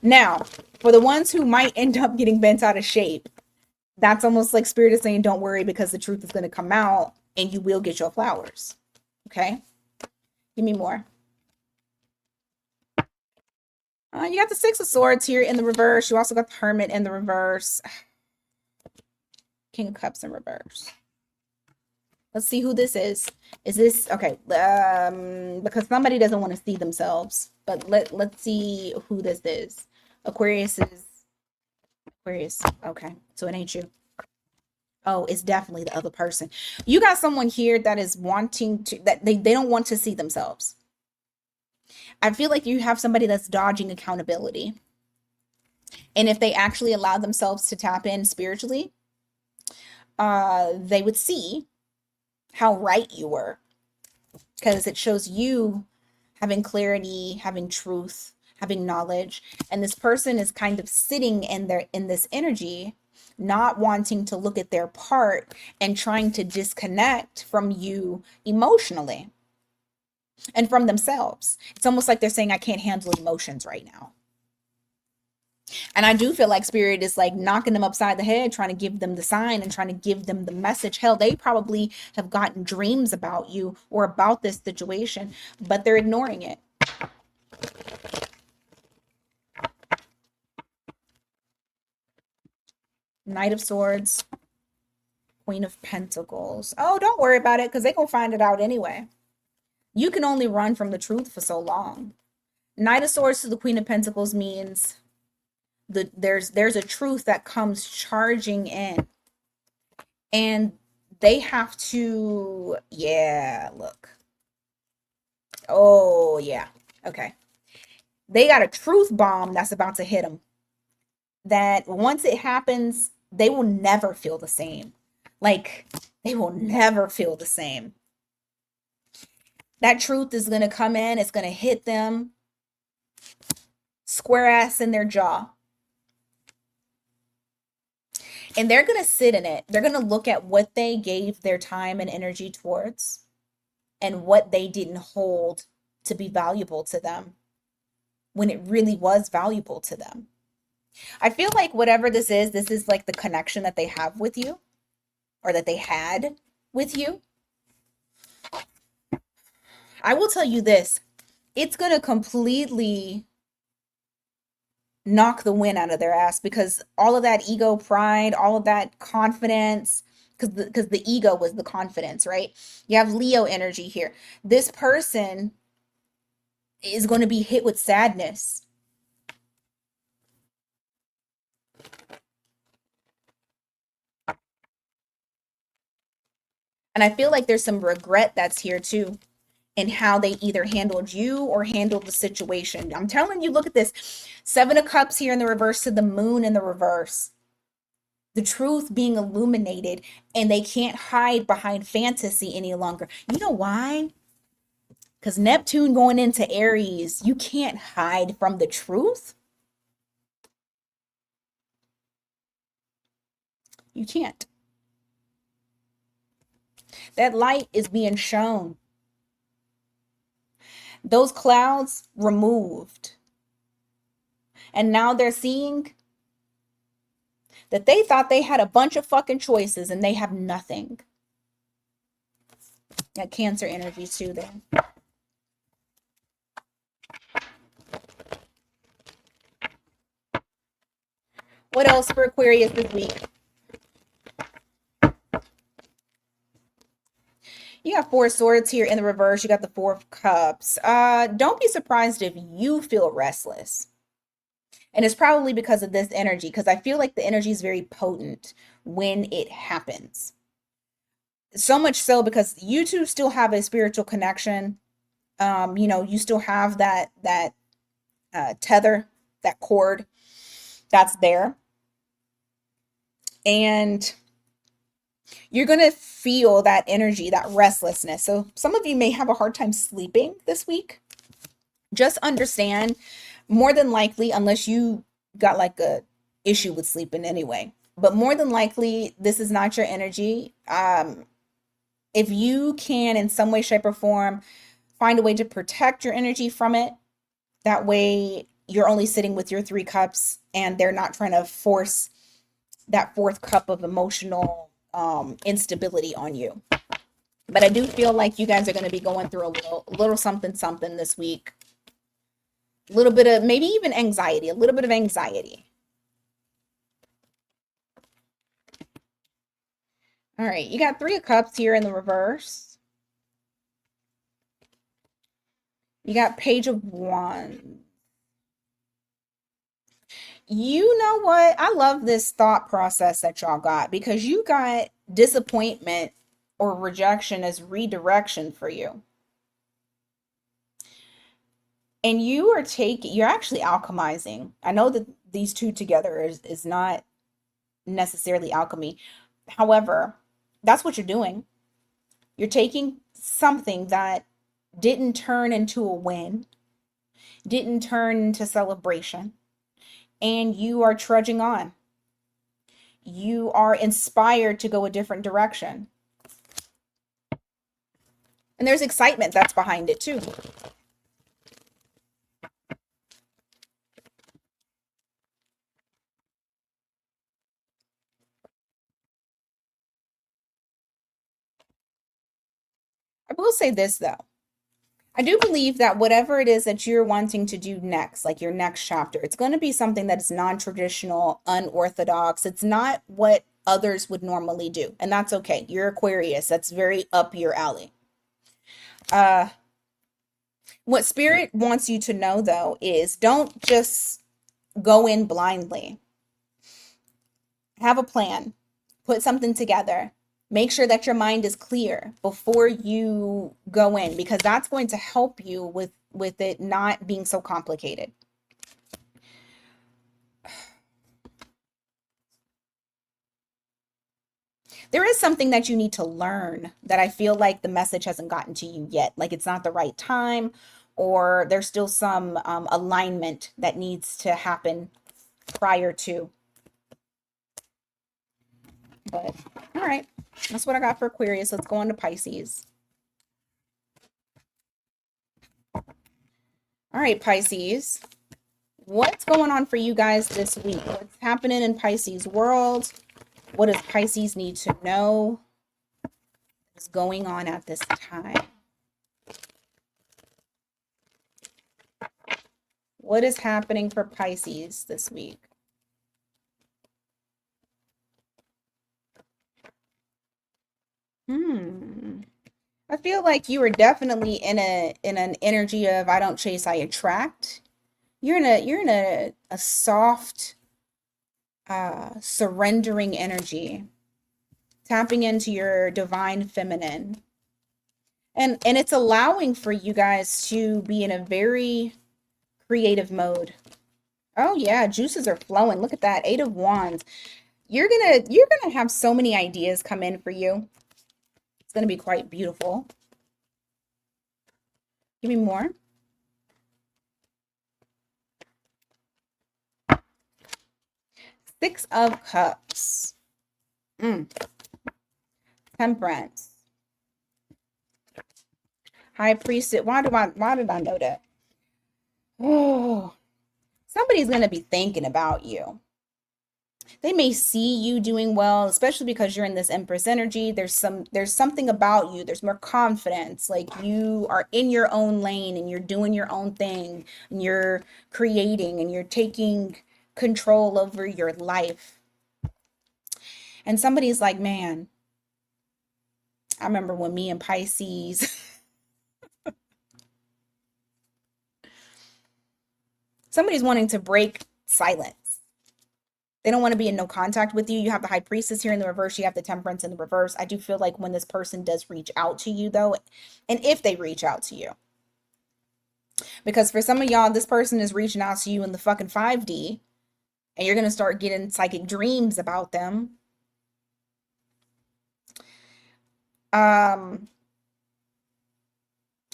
Now, for the ones who might end up getting bent out of shape, that's almost like Spirit is saying, don't worry because the truth is going to come out and you will get your flowers. Okay. Give me more. You got the Six of Swords here in the reverse. You also got the Hermit in the reverse. King of Cups in reverse. Let's see who this is. Is this okay? Because somebody doesn't want to see themselves. But let's see who this is. Aquarius. Okay, so it ain't you. Oh, it's definitely the other person. You got someone here that is wanting to that they don't want to see themselves. I feel like you have somebody that's dodging accountability. And if they actually allow themselves to tap in spiritually, they would see how right you were. Because it shows you having clarity, having truth, having knowledge. And this person is kind of sitting in this energy, not wanting to look at their part and trying to disconnect from you emotionally and from themselves. It's almost like they're saying, I can't handle emotions right now. And I do feel like Spirit is like knocking them upside the head, trying to give them the sign and trying to give them the message. Hell, they probably have gotten dreams about you or about this situation, but they're ignoring it. Knight of Swords, Queen of Pentacles. Oh, don't worry about it because they're going to find it out anyway. You can only run from the truth for so long. Knight of Swords to the Queen of Pentacles means there's a truth that comes charging in. And they have to, yeah, look. Oh, yeah. Okay. They got a truth bomb that's about to hit them. That once it happens, they will never feel the same. Like, they will never feel the same. That truth is going to come in, it's going to hit them square ass in their jaw. And they're going to sit in it. They're going to look at what they gave their time and energy towards and what they didn't hold to be valuable to them when it really was valuable to them. I feel like whatever this is like the connection that they have with you or that they had with you. I will tell you this, it's going to completely knock the wind out of their ass because all of that ego, pride, all of that confidence, because the ego was the confidence, right? You have Leo energy here. This person is going to be hit with sadness. And I feel like there's some regret that's here too in how they either handled you or handled the situation. I'm telling you, look at this. Seven of Cups here in the reverse to the Moon in the reverse. The truth being illuminated, and they can't hide behind fantasy any longer. You know why? Because Neptune going into Aries, you can't hide from the truth. You can't. That light is being shown. Those clouds removed. And now they're seeing that they thought they had a bunch of fucking choices and they have nothing. That Cancer energy too there. What else for Aquarius this week? You got Four Swords here in the reverse. You got the Four of Cups. Don't be surprised if you feel restless. And it's probably because of this energy, because I feel like the energy is very potent when it happens. So much so because you two still have a spiritual connection. You still have that tether, that cord that's there. And you're going to feel that energy, that restlessness. So some of you may have a hard time sleeping this week. Just understand, more than likely, unless you got like a issue with sleeping anyway, but more than likely, this is not your energy. If you can, in some way, shape, or form, find a way to protect your energy from it, that way you're only sitting with your three cups and they're not trying to force that fourth cup of emotional instability on you. But I do feel like you guys are going to be going through a little something this week. A little bit of maybe even anxiety, a little bit of anxiety. All right, you got Three of Cups here in the reverse. You got Page of Wands. You know what? I love this thought process that y'all got, because you got disappointment or rejection as redirection for you. And you're actually alchemizing. I know that these two together is not necessarily alchemy. However, that's what you're doing. You're taking something that didn't turn into a win, didn't turn into celebration, and you are trudging on. You are inspired to go a different direction. And there's excitement that's behind it too. I will say this though. I do believe that whatever it is that you're wanting to do next, like your next chapter, it's going to be something that is non-traditional, unorthodox. It's not what others would normally do. And that's okay. You're Aquarius. That's very up your alley. What Spirit wants you to know though is don't just go in blindly. Have a plan. Put something together. Make sure that your mind is clear before you go in, because that's going to help you with it not being so complicated. There is something that you need to learn that I feel like the message hasn't gotten to you yet. Like it's not the right time, or there's still some alignment that needs to happen prior to. But all right, that's what I got for Aquarius. Let's go on to Pisces. All right, Pisces. What's going on for you guys this week? What's happening in Pisces world? What does Pisces need to know? What's going on at this time? What is happening for Pisces this week? I feel like you are definitely in an energy of I don't chase, I attract. You're in a soft surrendering energy tapping into your divine feminine. And it's allowing for you guys to be in a very creative mode. Oh yeah, juices are flowing. Look at that. 8 of Wands. You're gonna have so many ideas come in for you. It's gonna be quite beautiful. Give me more. 6 of Cups. Temperance. High Priestess. Why did I know that? Oh, somebody's gonna be thinking about you. They may see you doing well, especially because you're in this Empress energy. There's something about you. There's more confidence. Like you are in your own lane and you're doing your own thing and you're creating and you're taking control over your life. And somebody's like, man, I remember when me and Pisces, somebody's wanting to break silence. They don't want to be in no contact with you. You have the High Priestess here in the reverse. You have the Temperance in the reverse. I do feel like when this person does reach out to you, though, and if they reach out to you, because for some of y'all, this person is reaching out to you in the fucking 5D, and you're going to start getting psychic dreams about them.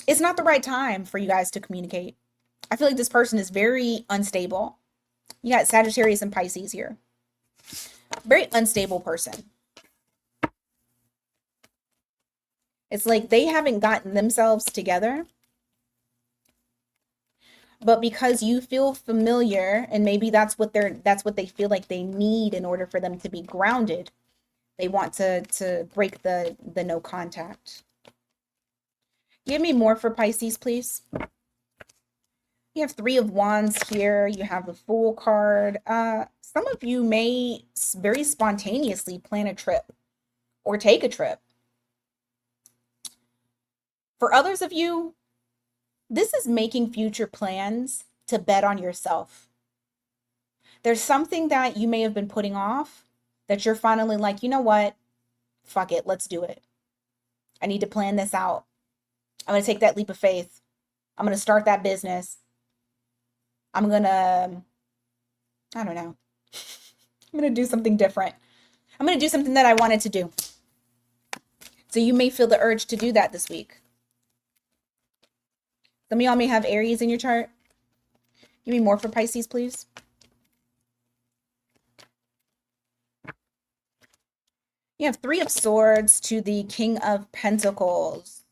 It's not the right time for you guys to communicate. I feel like this person is very unstable. You got Sagittarius and Pisces here. Very unstable person. It's like they haven't gotten themselves together. But because you feel familiar, and maybe that's what they feel like they need in order for them to be grounded, they want to break the no contact. Give me more for Pisces, please. You have 3 of Wands here. You have the Fool card. Some of you may very spontaneously plan a trip or take a trip. For others of you, this is making future plans to bet on yourself. There's something that you may have been putting off that you're finally like, you know what? Fuck it, let's do it. I need to plan this out. I'm going to take that leap of faith. I'm going to start that business. I'm going to, I don't know. I'm going to do something different. I'm going to do something that I wanted to do. So you may feel the urge to do that this week. Some of y'all may have Aries in your chart. Give me more for Pisces, please. You have 3 of Swords to the King of Pentacles.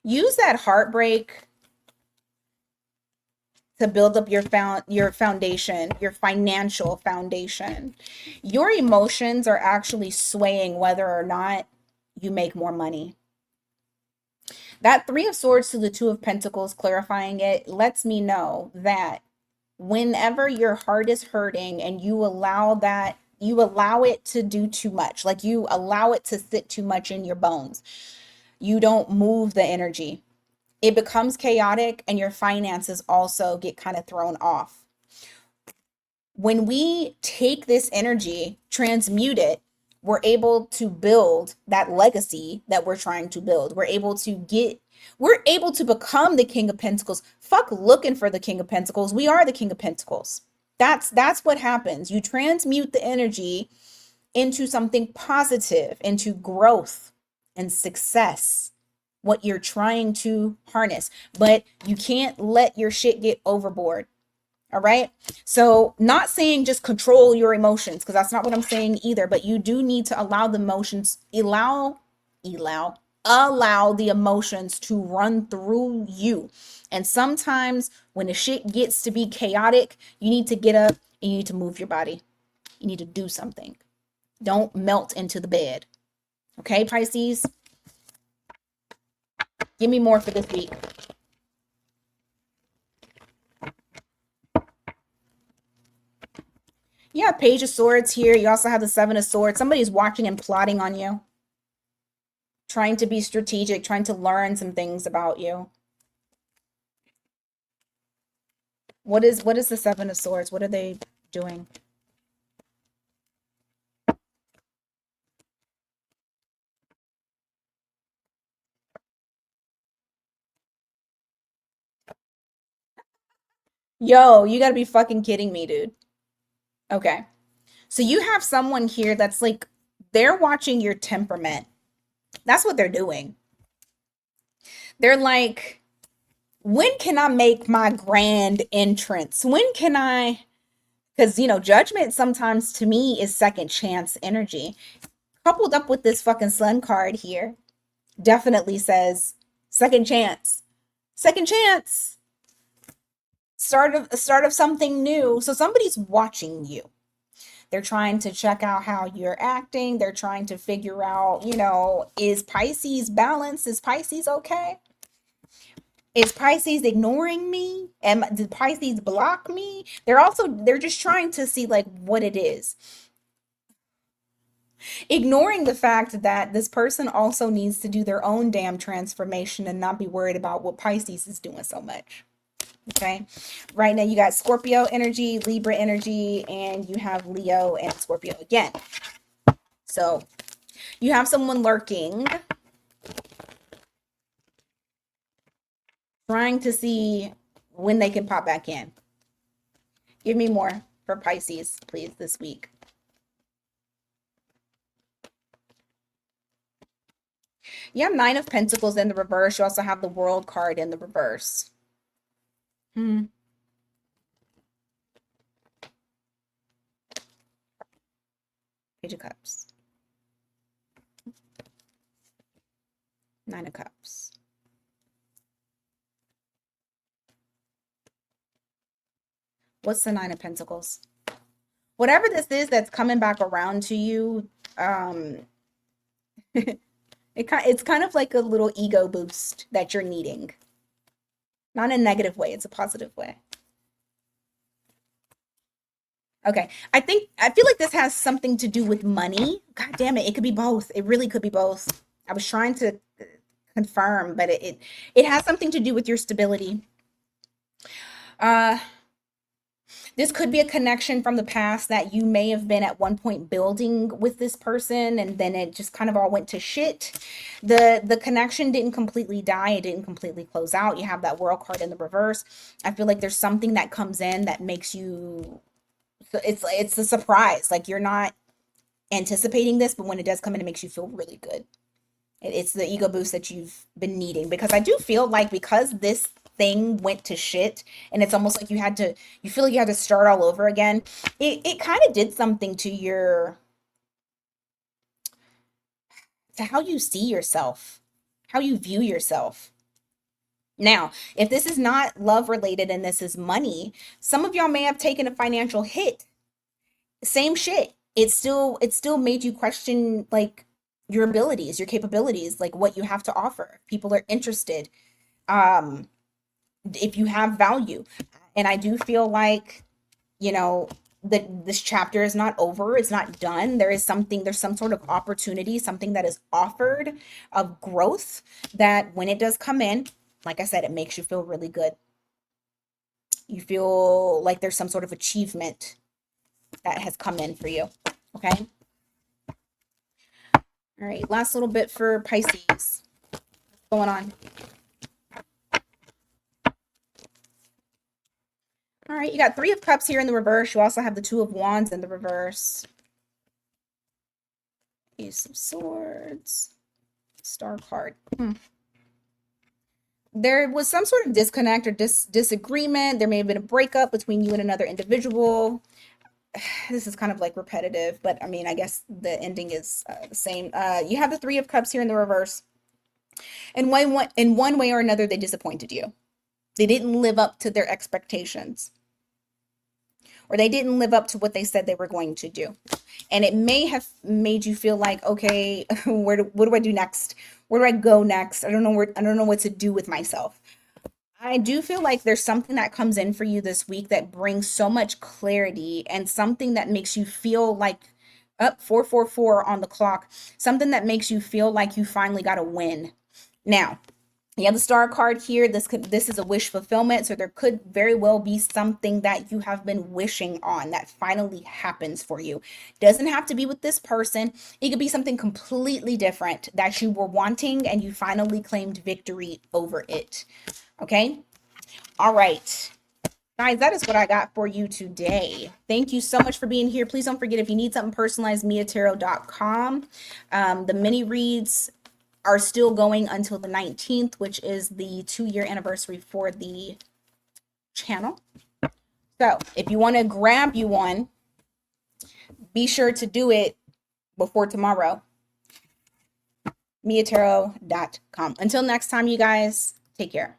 Use that heartbreak to build up your foundation, your financial foundation. Your emotions are actually swaying whether or not you make more money. That 3 of Swords to the 2 of Pentacles, clarifying it, lets me know that whenever your heart is hurting and you allow it to do too much, like you allow it to sit too much in your bones, you don't move the energy. It becomes chaotic and your finances also get kind of thrown off. When we take this energy, transmute it, we're able to build that legacy that we're trying to build. We're able to become the King of Pentacles. Fuck looking for the King of Pentacles. We are the King of Pentacles. That's what happens. You transmute the energy into something positive, into growth and success, what you're trying to harness. But you can't let your shit get overboard. All right. So not saying just control your emotions, because that's not what I'm saying either, but you do need to allow the emotions, allow the emotions to run through you. And sometimes when the shit gets to be chaotic, you need to get up and you need to move your body. You need to do something. Don't melt into the bed. Okay, Pisces? Give me more for this week. You have Page of Swords here. You also have the 7 of Swords. Somebody's watching and plotting on you. Trying to be strategic, trying to learn some things about you. What is the 7 of Swords? What are they doing? Yo, you gotta be fucking kidding me, dude. Okay. So you have someone here that's like, they're watching your temperament. That's what they're doing. They're like, when can I make my grand entrance? When can I? Because, judgment sometimes to me is second chance energy. Coupled up with this fucking sun card here, definitely says second chance. Second chance. Start of something new. So somebody's watching you. They're trying to check out how you're acting. They're trying to figure out, is Pisces balanced? Is Pisces okay? Is Pisces ignoring me? Did Pisces block me? They're just trying to see like what it is. Ignoring the fact that this person also needs to do their own damn transformation and not be worried about what Pisces is doing so much. Okay. Right now you got Scorpio energy, Libra energy, and you have Leo and Scorpio again. So you have someone lurking, trying to see when they can pop back in. Give me more for Pisces, please, this week. You have Nine of Pentacles in the reverse. You also have the World card in the reverse. Page of Cups. Nine of Cups. What's the Nine of Pentacles? Whatever this is that's coming back around to you, it's kind of like a little ego boost that you're needing. Not in a negative way, it's a positive way. Okay, I feel like this has something to do with money. God damn it, it could be both. It really could be both. I was trying to confirm, but it has something to do with your stability. This could be a connection from the past that you may have been at one point building with this person, and then it just kind of all went to shit. The connection didn't completely die. It didn't completely close out. You have that World card in the reverse. I feel like there's something that comes in that makes you, it's a surprise. Like you're not anticipating this, but when it does come in, it makes you feel really good. It's the ego boost that you've been needing, because I do feel like because this thing went to shit and it's almost like you feel like you had to start all over again. It kind of did something to how you see yourself, how you view yourself. Now, if this is not love related and this is money, some of y'all may have taken a financial hit. Same shit. It still made you question like your abilities, your capabilities, like what you have to offer. People are interested. Um, if you have value. And I do feel like, you know, that this chapter is not over, it's not done. There's some sort of opportunity, something that is offered of growth that when it does come in, like I said, it makes you feel really good. You feel like there's some sort of achievement that has come in for you. Okay. All right. Last little bit for Pisces. What's going on? All right. You got Three of Cups here in the reverse. You also have the Two of Wands in the reverse. Ace of Swords. Star card. There was some sort of disconnect or disagreement. There may have been a breakup between you and another individual. This is kind of like repetitive, but I mean, I guess the ending is the same. You have the Three of Cups here in the reverse. And in one way or another, they disappointed you. They didn't live up to their expectations, or they didn't live up to what they said they were going to do. And it may have made you feel like, okay, what do I do next? Where do I go next? I don't know what to do with myself. I do feel like there's something that comes in for you this week that brings so much clarity, and something that makes you feel like up 444 on the clock, something that makes you feel like you finally got a win. Now, you have the Star card here. This is a wish fulfillment, so there could very well be something that you have been wishing on that finally happens for you. Doesn't have to be with this person. It could be something completely different that you were wanting and you finally claimed victory over it. Okay? All right. Guys, that is what I got for you today. Thank you so much for being here. Please don't forget, if you need something personalized, miatarot.com. The mini reads are still going until the 19th, which is the 2-year anniversary for the channel. So if you want to grab you one, be sure to do it before tomorrow. miatarot.com. Until next time, you guys, take care.